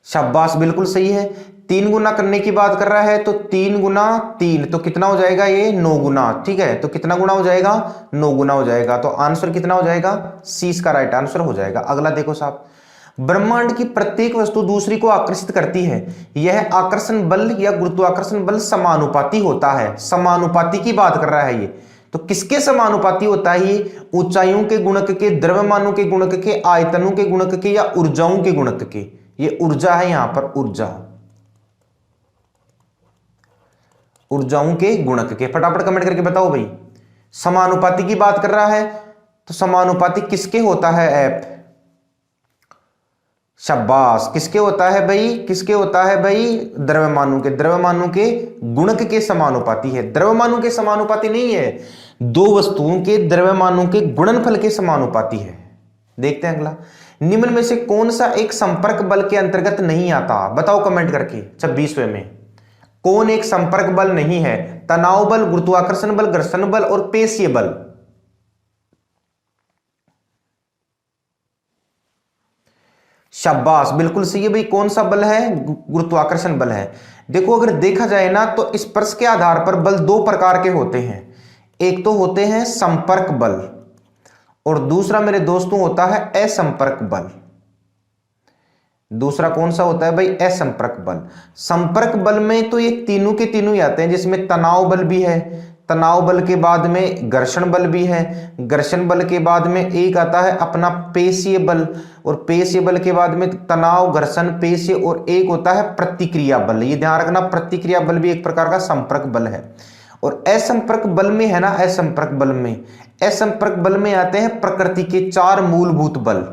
Speaker 1: शाबाश, बिल्कुल सही है। 3 गुना करने की बात कर रहा है तो 3 गुना 3 तो कितना हो जाएगा? ये 9 गुना, ठीक है। तो कितना गुना हो जाएगा? 9 गुना हो जाएगा। तो आंसर कितना हो जाएगा? सी इसका राइट आंसर हो जाएगा। अगला देखो साहब, ब्रह्मांड की प्रत्येक वस्तु दूसरी को आकर्षित करती है। यह आकर्षण बल या गुरुत्वाकर्षण बल समानुपाती होता है। समानुपाती की बात कर रहा है ये, तो किसके समानुपाती होता है ये? ऊंचाइयों के गुणक के, द्रव्यमानों के गुणक के, आयतनों के गुणक के, या ऊर्जाओं के गुणक के। ये ऊर्जा है यहां पर, ऊर्जा, ऊर्जाओं के गुणक के। फटाफट कमेंट करके बताओ भाई। समानुपाती की बात कर रहा है, तो समानुपाती किसके होता है ऐप? शाबाश, किसके होता है भाई? किसके होता है भाई? द्रव्यमानों के। द्रव्यमानों के गुणक के समानुपाती है। द्रव्यमानों के समानुपाती नहीं है, दो वस्तुओं के द्रव्यमानों के गुणनफल के समानुपाती है। देखते हैं अगला। निम्न में से कौन सा एक संपर्क बल के अंतर्गत नहीं आता? बताओ कमेंट करके। 26वें में कौन एक संपर्क बल नहीं है? तनाव बल, गुरुत्वाकर्षण बल, घर्षण बल और पेशीय बल। शाबाश, बिल्कुल सही है भाई। कौन सा बल है? गुरुत्वाकर्षण बल है। देखो अगर देखा जाए ना, तो स्पर्श के आधार पर बल दो प्रकार के होते हैं। एक तो होते हैं संपर्क बल, और दूसरा मेरे दोस्तों होता है असंपर्क बल। दूसरा कौन सा होता है भाई? असंपर्क बल। संपर्क बल में तो ये तीनों के तीनों ही आते हैं, जिसमें तनाव बल भी है, तनाव बल के बाद में घर्षण बल भी है, घर्षण बल के बाद में एक आता है अपना पेशीय बल, और पेशीय बल के बाद में तनाव, घर्षण, पेशीय, और एक होता है प्रतिक्रिया बल। ये ध्यान रखना, प्रतिक्रिया बल भी एक प्रकार का संपर्क बल है। और असंपर्क बल में है ना, असंपर्क बल में, असंपर्क बल में आते हैं प्रकृति के चार मूलभूत बल।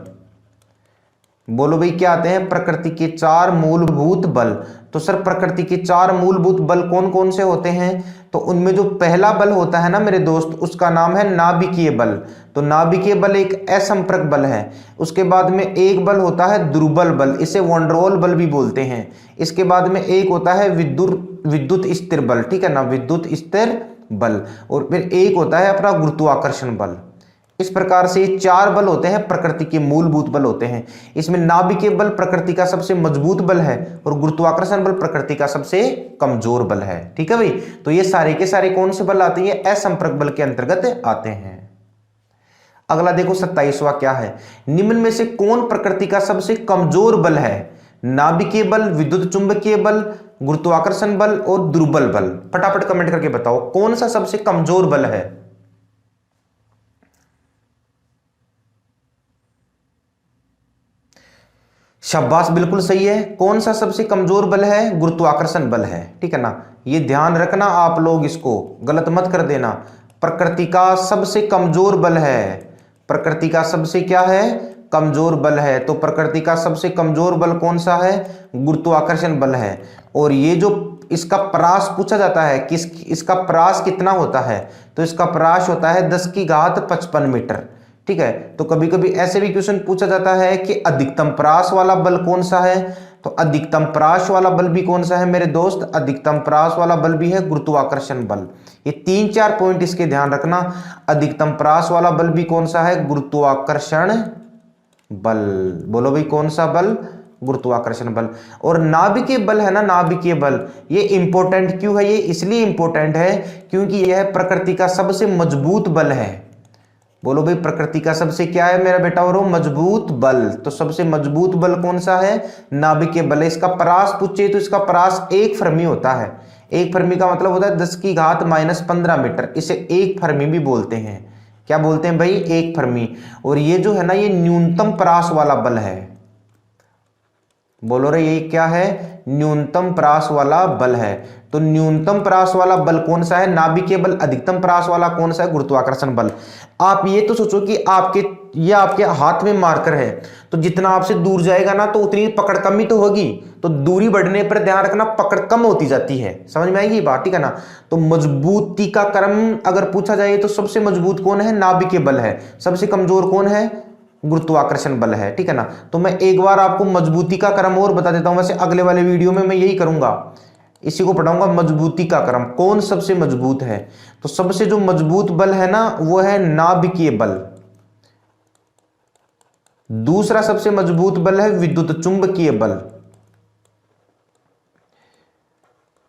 Speaker 1: बोलो भाई, क्या आते हैं? प्रकृति के चार मूलभूत बल। तो सर प्रकृति के चार मूलभूत बल कौन कौन से होते हैं? तो उनमें जो पहला बल होता है ना मेरे दोस्त, उसका नाम है नाभिकीय बल। तो नाभिकीय बल एक असंपर्क बल है। उसके बाद में एक बल होता है दुर्बल बल, इसे वनडरवाल बल भी बोलते हैं। इसके बाद में एक होता है विद्युत स्थिर बल, ठीक है ना, विद्युत स्थिर बल। और फिर एक होता है अपना गुरुत्वाकर्षण बल। इस प्रकार से चार बल होते हैं, प्रकृति के मूलभूत बल होते हैं। इसमें नाभिकीय बल प्रकृति का सबसे मजबूत बल है, और गुरुत्वाकर्षण बल प्रकृति का सबसे कमजोर बल है। ठीक है भाई, तो ये सारे के सारे कौन से बल आते हैं? असंपर्क बल के अंतर्गत आते हैं। अगला देखो 27वां क्या है? निम्न में से कौन प्रकृति का सबसे कमजोर बल है? नाभिकीय बल, विद्युत चुंबकीय बल, गुरुत्वाकर्षण बल और दुर्बल बल। फटाफट कमेंट करके बताओ कौन सा सबसे कमजोर बल है? शाबाश, बिल्कुल सही है। कौन सा सबसे कमजोर बल है? गुरुत्वाकर्षण बल है, ठीक है ना। ये ध्यान रखना आप लोग, इसको गलत मत कर देना। प्रकृति का सबसे कमजोर बल है, प्रकृति का सबसे क्या है? कमजोर बल है। तो प्रकृति का सबसे कमजोर बल कौन सा है? गुरुत्वाकर्षण बल है। और ये जो इसका परास पूछा जाता है कि इसका परास कितना होता है, तो इसका परास होता है 10⁵55 मीटर, ठीक है। तो कभी कभी ऐसे भी क्वेश्चन पूछा जाता है कि अधिकतम परास वाला बल कौन सा है? तो अधिकतम परास वाला बल भी कौन सा है मेरे दोस्त? अधिकतम परास वाला बल भी है गुरुत्वाकर्षण बल। ये 3-4 पॉइंट इसके ध्यान रखना। अधिकतम परास वाला बल भी कौन सा है? गुरुत्वाकर्षण बल। बोलो भाई, कौन सा बल? गुरुत्वाकर्षण बल। और नाभिकीय बल है ना, नाभिकीय बल, ये इंपॉर्टेंट क्यों है? ये इसलिए इंपॉर्टेंट है क्योंकि यह प्रकृति का सबसे मजबूत बल है। बोलो भाई, प्रकृति का सबसे क्या है मेरा बेटा? और मजबूत बल। तो सबसे मजबूत बल कौन सा है? नाभिकीय बल। इसका परास पूछे तो इसका परास 1 फर्मी होता है। 1 फर्मी का मतलब होता है 10⁻⁻15 मीटर। इसे 1 फर्मी भी बोलते हैं। क्या बोलते हैं भाई? 1 फर्मी। और ये जो है ना, ये न्यूनतम परास वाला बल है। बोलो रे, ये क्या है? न्यूनतम परास वाला बल है। तो न्यूनतम परास वाला बल कौन सा है? नाभिकीय बल। अधिकतम परास वाला कौन सा है? गुरुत्वाकर्षण बल। आप ये तो सोचो कि आपके हाथ में मार्कर है, तो जितना आपसे दूर जाएगा ना, तो उतनी पकड़ कम ही तो होगी। तो दूरी बढ़ने पर ध्यान रखना, पकड़ कम होती जाती है। समझ में आएगी बात, ठीक है ना। तो मजबूती का क्रम अगर पूछा जाए तो सबसे मजबूत कौन है? नाभिकीय बल है। सबसे कमजोर कौन है? गुरुत्वाकर्षण बल है, ठीक है ना। तो मैं एक बार आपको मजबूती का क्रम और बता देता हूं। वैसे अगले वाले वीडियो में मैं यही करूंगा, इसी को पढ़ाऊंगा, मजबूती का क्रम। कौन सबसे मजबूत है? तो सबसे जो मजबूत बल है ना, वो है नाभिकीय बल। दूसरा सबसे मजबूत बल है विद्युत चुंबकीय बल।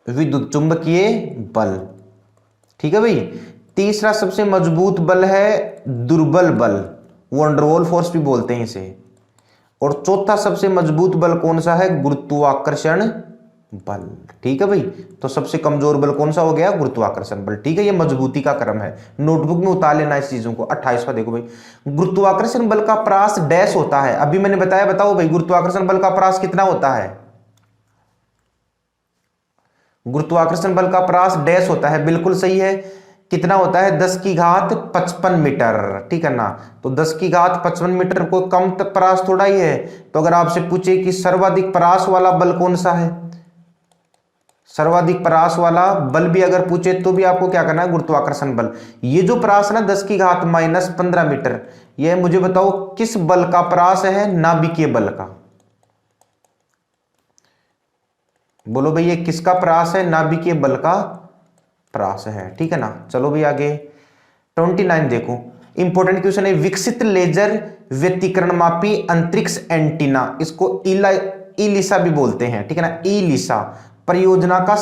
Speaker 1: विद्युत चुंबकीय बल, ठीक है भाई। तीसरा सबसे मजबूत बल है दुर्बल बल, वंडरवॉल फोर्स भी बोलते हैं इसे। और चौथा सबसे मजबूत बल कौन सा है? गुरुत्वाकर्षण बल। ठीक है भाई, तो सबसे कमजोर बल कौन सा हो गया? गुरुत्वाकर्षण बल। ठीक है, ये मजबूती का क्रम है, नोटबुक में उतार लेना इस चीजों को। 28वां देखो भाई, गुरुत्वाकर्षण बल का परास डैश होता है। अभी मैंने बताया, बताओ भाई गुरुत्वाकर्षण बल का परास कितना होता है? गुरुत्वाकर्षण बल का परास डैश होता है, बिल्कुल सही है। कितना होता है? 10 की घात 55 मीटर। ठीक है ना, तो 10 की घात 55 मीटर को कम परास थोड़ा ही है। तो अगर आपसे पूछे कि सर्वाधिक परास वाला बल कौन सा है, सर्वाधिक परास वाला बल भी अगर पूछे तो भी आपको क्या करना है? गुरुत्वाकर्षण बल। ये जो परास है ना 10 की घात -15 मीटर, ये मुझे बताओ किस बल का परास है? नाभिकीय बल का। बोलो भाई, ये किसका परास है? नाभिकीय बल का परास है। ठीक है ना, चलो भाई आगे 29 देखो, इंपॉर्टेंट क्वेश्चन है। विकसित लेजर व्यतिकरण मापी अंतरिक्ष एंटीना, इसको इलिसा भी बोलते हैं। ठीक है ना, इलिसा परियोजना का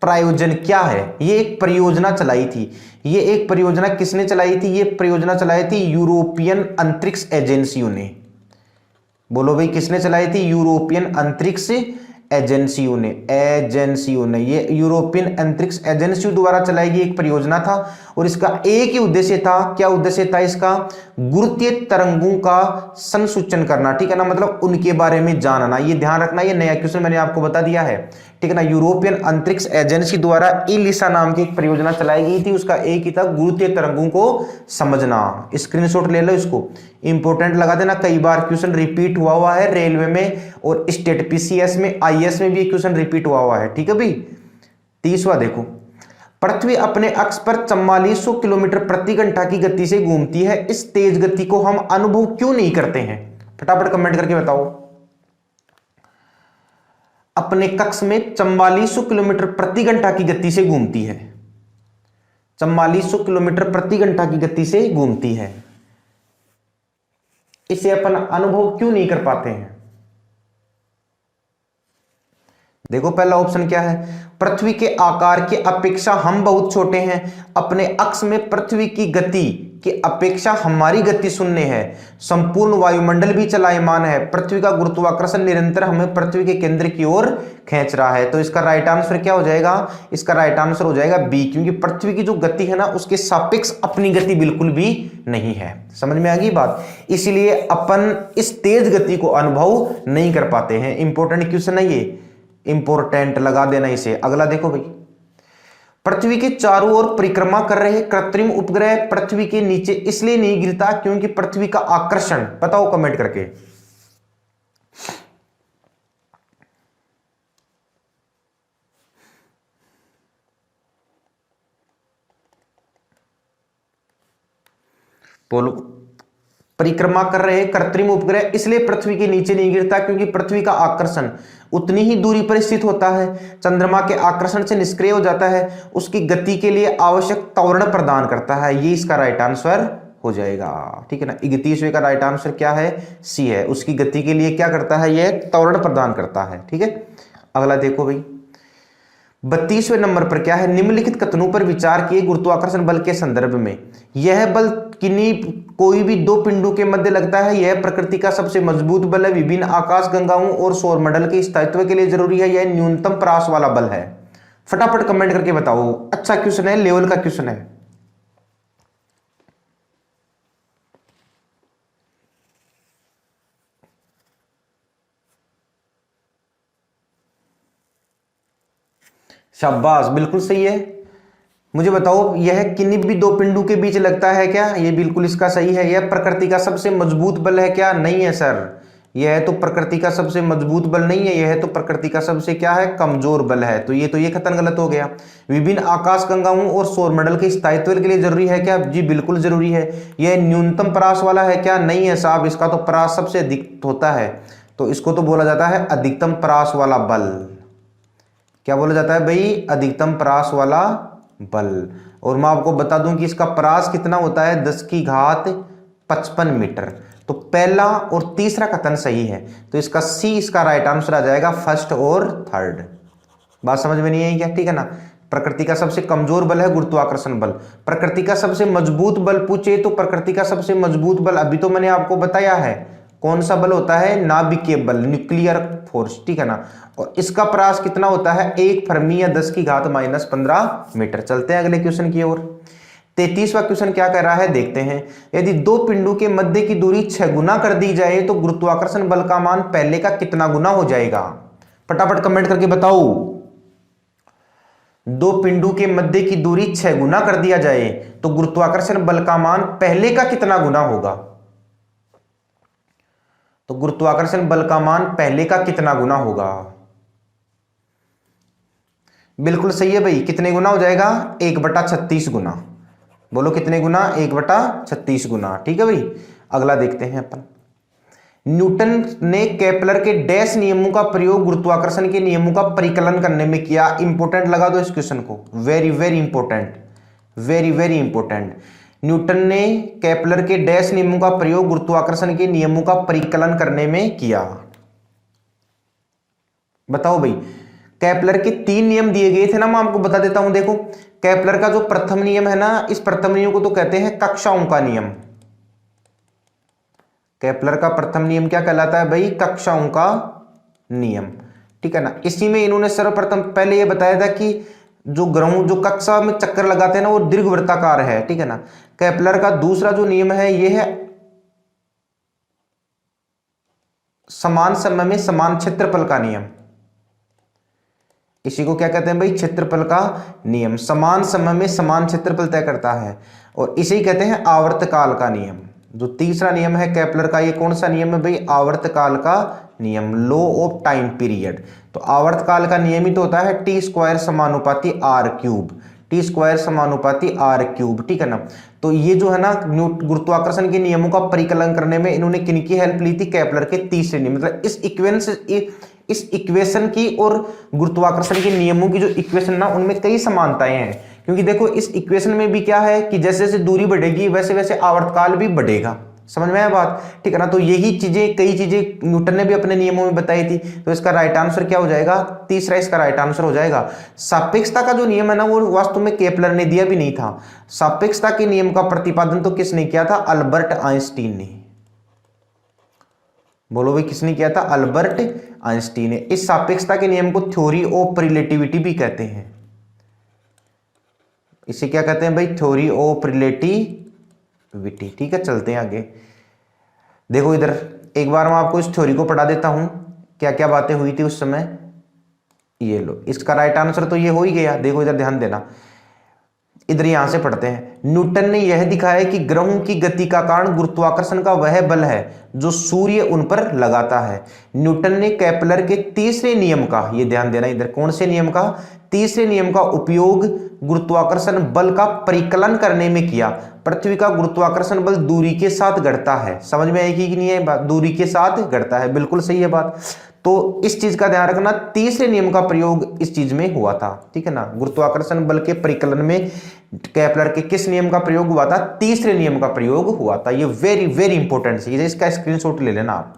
Speaker 1: प्रायोजन क्या है? ये एक परियोजना चलाई थी। ये एक परियोजना किसने चलाई थी? ये परियोजना चलाई थी यूरोपियन अंतरिक्ष एजेंसियों ने। बोलो भाई, किसने चलाई थी? यूरोपियन अंतरिक्ष एजेंसियों ने ये यूरोपियन अंतरिक्ष एजेंसियों द्वारा चलाई गई एक परियोजना था। और इसका एक ही उद्देश्य था। क्या उद्देश्य था इसका? गुरुत्वीय तरंगों का संसूचन करना। ठीक है ना, मतलब उनके बारे में जानना। ये ध्यान रखना, ये नया क्वेश्चन मैंने आपको बता दिया है। ठीक है ना, यूरोपियन अंतरिक्ष एजेंसी द्वारा इलिसा नाम की एक परियोजना चलाई गई थी। उसका एक ही था, गुरुत्वीय तरंगों को समझना। स्क्रीनशॉट ले लो इसको, इंपॉर्टेंट लगा देना। कई बार क्वेश्चन रिपीट हुआ है रेलवे में और स्टेट पीसीएस में, आईएएस में भी क्वेश्चन रिपीट हुआ है। ठीक है भाई, 30वां देखो, पृथ्वी अपने अक्ष पर 4400 किलोमीटर प्रति घंटा की गति से घूमती है। इस तेज गति को हम अनुभव क्यों नहीं करते हैं? फटाफट कमेंट करके बताओ। अपने कक्ष में 4400 किलोमीटर प्रति घंटा की गति से घूमती है। 4400 किलोमीटर प्रति घंटा की गति से घूमती है, इसे अपन अनुभव क्यों नहीं कर पाते हैं? देखो पहला ऑप्शन क्या है? पृथ्वी के आकार की अपेक्षा हम बहुत छोटे हैं। अपने अक्ष में पृथ्वी की गति की अपेक्षा हमारी गति शून्य है। संपूर्ण वायुमंडल भी चलायमान है। पृथ्वी का गुरुत्वाकर्षण निरंतर हमें पृथ्वी के केंद्र की ओर खींच रहा है। तो इसका राइट आंसर क्या हो जाएगा? इसका राइट आंसर हो जाएगा बी, क्योंकि पृथ्वी की जो गति है ना उसके सापेक्ष अपनी गति बिल्कुल भी नहीं है। समझ में आ गई बात? इसीलिए अपन इस तेज गति को अनुभव नहीं कर पाते हैं। इंपॉर्टेंट क्वेश्चन है ये, इंपॉर्टेंट लगा देना इसे। अगला देखो भाई, पृथ्वी के चारों ओर परिक्रमा कर रहे कृत्रिम उपग्रह पृथ्वी के नीचे इसलिए नहीं गिरता क्योंकि पृथ्वी का आकर्षण, बताओ कमेंट करके। बोलो, परिक्रमा कर रहे कृत्रिम उपग्रह इसलिए पृथ्वी के नीचे नहीं गिरता क्योंकि पृथ्वी का आकर्षण उतनी ही दूरी पर स्थित होता है। चंद्रमा के आकर्षण से निष्क्रिय हो जाता है, उसकी गति के लिए आवश्यक त्वरण प्रदान करता है। ये इसका राइट आंसर हो जाएगा। ठीक है ना, 31वें का राइट आंसर क्या है? सी है। उसकी गति के लिए क्या करता है? यह त्वरण प्रदान करता है। ठीक है, अगला देखो भाई, 32वें नंबर पर क्या है? निम्नलिखित कथनों पर विचार किए गुरुत्वाकर्षण बल के संदर्भ में। यह बल किन्हीं कोई भी दो पिंडों के मध्य लगता है। यह प्रकृति का सबसे मजबूत बल है। विभिन्न आकाश गंगाओं और सौरमंडल के स्थायित्व के लिए जरूरी है। यह न्यूनतम परास वाला बल है। फटाफट कमेंट करके बताओ। अच्छा क्वेश्चन है, लेवल का क्वेश्चन है। शाबाश, बिल्कुल सही है। मुझे बताओ, यह किन्हीं भी दो पिंडों के बीच लगता है क्या? ये बिल्कुल इसका सही है। यह प्रकृति का सबसे मजबूत बल है क्या? नहीं है सर, यह तो प्रकृति का सबसे मजबूत बल नहीं है। यह तो प्रकृति का सबसे क्या है? कमजोर बल है। तो ये कथन गलत हो गया। विभिन्न आकाश गंगाओं और सौरमंडल के स्थायित्व के लिए जरूरी है क्या? जी बिल्कुल जरूरी है। यह न्यूनतम परास वाला है क्या? नहीं है साहब, इसका तो परास सबसे अधिक होता है। तो इसको तो बोला जाता है अधिकतम परास वाला बल। क्या बोला जाता है भाई? अधिकतम परास वाला बल। और मैं आपको बता दूं कि इसका परास कितना होता है? 10 की घात 55 मीटर। तो पहला और तीसरा कथन सही है, तो इसका सी इसका राइट आंसर आ जाएगा, फर्स्ट और थर्ड। बात समझ में नहीं आई क्या? ठीक है ना, प्रकृति का सबसे कमजोर बल है गुरुत्वाकर्षण बल। प्रकृति का सबसे मजबूत बल पूछे तो प्रकृति का सबसे मजबूत बल अभी तो मैंने आपको बताया है, कौन सा बल होता है? नाभिकीय बल, न्यूक्लियर फोर्स, ठीक है ना। और इसका प्रयास कितना होता है? 1 फर्मी या 10⁻⁻15 मीटर। चलते हैं अगले क्वेश्चन की ओर। 33वां क्वेश्चन क्या कह रहा है देखते हैं। यदि दो पिंडों के मध्य की दूरी 6 गुना कर दी जाए तो गुरुत्वाकर्षण बल का मान पहले का कितना गुना हो जाएगा? फटाफट कमेंट करके बताओ। दो पिंडों के मध्य की दूरी 6 गुना कर दिया जाए तो गुरुत्वाकर्षण बल का मान पहले का कितना गुना होगा? तो गुरुत्वाकर्षण बल का मान पहले का कितना गुना होगा? बिल्कुल सही है भाई, कितने गुना हो जाएगा? 1/36 गुना। बोलो कितने गुना? 1/36 गुना। ठीक है भाई, अगला देखते हैं अपन। न्यूटन ने केपलर के डैश नियमों का प्रयोग गुरुत्वाकर्षण के नियमों का परिकलन करने में किया। इंपोर्टेंट लगा दो इस क्वेश्चन को, very very important, very very important. Newton ने केपलर के डैश नियमों का प्रयोग गुरुत्वाकर्षण के नियमों का परिकलन करने में किया। बताओ भाई, केपलर के 3 नियम दिए गए थे ना, मैं आपको बता देता हूं। देखो, केपलर का जो प्रथम नियम है ना, इस प्रथम नियम को तो कहते हैं कक्षाओं का नियम। केपलर का प्रथम नियम क्या कहलाता है भाई? कक्षाओं का नियम, ठीक है ना। इसी में इन्होंने सर्वप्रथम पहले यह बताया था कि जो ग्रहों जो कक्षा में चक्कर लगाते हैं ना वो दीर्घवृत्ताकार है, ठीक है ना। केपलर का दूसरा जो नियम है यह है समान समय में समान क्षेत्रफल का नियम। इसी को क्या कहते हैं भाई? क्षेत्रफल का नियम। समान समय में समान क्षेत्रफल तय करता है और इसे कहते हैं आवर्तकाल का नियम। जो तीसरा नियम है केपलर का, ये कौन सा नियम है भाई? आवर्तकाल का नियम, लॉ ऑफ टाइम पीरियड। तो आवर्तकाल का नियम ही तो होता है t² समानुपाती r³, t² समानुपाती r³, ठीक है ना। तो ये जो है ना गुरुत्वाकर्षण के नियमों का परिकलन करने में इन्होंने किनकी हेल्प ली थी? केपलर के तीसरे नियम। मतलब इस इक्वेशन की और गुरुत्वाकर्षण के नियमों की जो इक्वेशन ना, उनमें कई समानताएं हैं। क्योंकि देखो इस इक्वेशन में भी क्या है कि जैसे जैसे दूरी बढ़ेगी वैसे वैसे आवर्तकाल भी बढ़ेगा। समझ में आया बात? ठीक है ना। तो यही चीजें, कई चीजें न्यूटन ने भी अपने नियमों में बताई थी। तो इसका राइट आंसर क्या हो जाएगा? तीसरा इसका राइट आंसर हो जाएगा। सापेक्षता का जो नियम है ना, वो वास्तव में केपलर ने दिया भी नहीं था। सापेक्षता के नियम का प्रतिपादन तो किसने किया था? अल्बर्ट आइंस्टीन ने। बोलो भाई, किसने किया था? अल्बर्ट आइंस्टीन ने। इस सापेक्षता के नियम को थ्योरी ऑफ रिलेटिविटी भी कहते हैं। इसे क्या कहते हैं भाई? Theory of relativity. ठीक है, चलते हैं आगे। देखो इधर एक बार मैं आपको इस थ्योरी को पढ़ा देता हूं, क्या क्या बातें हुई थी उस समय। ये लो, इसका राइट आंसर तो ये हो ही गया। देखो इधर ध्यान देना, इधर यहां से पढ़ते हैं। न्यूटन ने यह दिखाया कि ग्रहों की गति का कारण गुरुत्वाकर्षण का वह बल है जो सूर्य उन पर लगाता है। न्यूटन ने केपलर के तीसरे नियम का, ये ध्यान देना इधर, कौन से नियम का? तीसरे नियम का उपयोग गुरुत्वाकर्षण बल का परिकलन करने में किया। पृथ्वी का गुरुत्वाकर्षण बल दूरी के साथ घटता है। समझ में आएगी कि नहीं है बात? दूरी के साथ घटता है, बिल्कुल सही है बात। तो इस चीज का ध्यान रखना, तीसरे नियम का प्रयोग इस चीज में हुआ था, ठीक है ना। गुरुत्वाकर्षण बल के परिकलन में केपलर के किस नियम का प्रयोग हुआ था? तीसरे नियम का प्रयोग हुआ था। ये वेरी वेरी इंपॉर्टेंट है, इसका स्क्रीनशॉट ले लेना आप,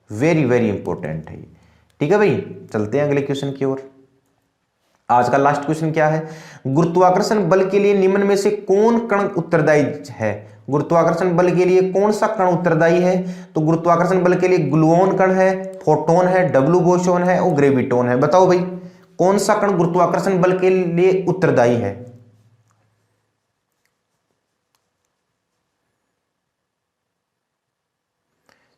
Speaker 1: वेरी वेरी इंपॉर्टेंट है। ठीक है भाई, चलते हैं अगले क्वेश्चन की ओर। आज का लास्ट क्वेश्चन क्या है? गुरुत्वाकर्षण बल के लिए निम्न में से कौन कण उत्तरदायी है? गुरुत्वाकर्षण बल के लिए कौन सा कण उत्तरदायी है? तो गुरुत्वाकर्षण बल के लिए ग्लूऑन कण है, फोटोन है, डब्ल्यू बोसोन है और ग्रेविटोन है। बताओ भाई, कौन सा कण गुरुत्वाकर्षण बल के लिए उत्तरदायी है?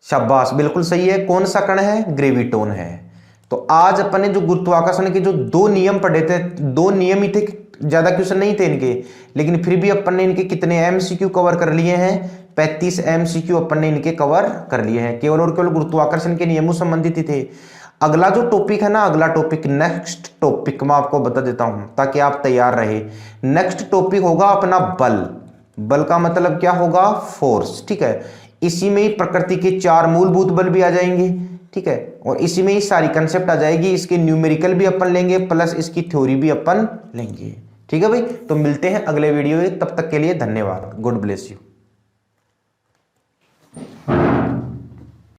Speaker 1: शाबाश, बिल्कुल सही है। कौन सा कण है? ग्रेविटोन है। तो आज अपन ने जो गुरुत्वाकर्षण के जो 2 नियम पढ़े थे, 2 नियम ही थे, ज्यादा क्वेश्चन नहीं थे इनके, लेकिन फिर भी अपन ने इनके कितने एमसीक्यू कवर कर लिए हैं? 35 एमसीक्यू अपन ने इनके कवर कर लिए हैं, केवल और केवल गुरुत्वाकर्षण के नियमों संबंधित ही थे। अगला जो टॉपिक है ना, अगला टॉपिक, नेक्स्ट टॉपिक मैं आपको बता देता हूं ताकि आप तैयार रहे। नेक्स्ट टॉपिक होगा अपना बल। बल का मतलब क्या होगा? फोर्स, ठीक है। इसी में ही प्रकृति के 4 मूलभूत बल भी आ जाएंगे, ठीक है, और इसी में ही सारी कंसेप्ट आ जाएगी। इसके न्यूमेरिकल भी अपन लेंगे प्लस इसकी थ्योरी भी अपन लेंगे। ठीक है भाई, तो मिलते हैं अगले वीडियो में, तब तक के लिए धन्यवाद। God bless you.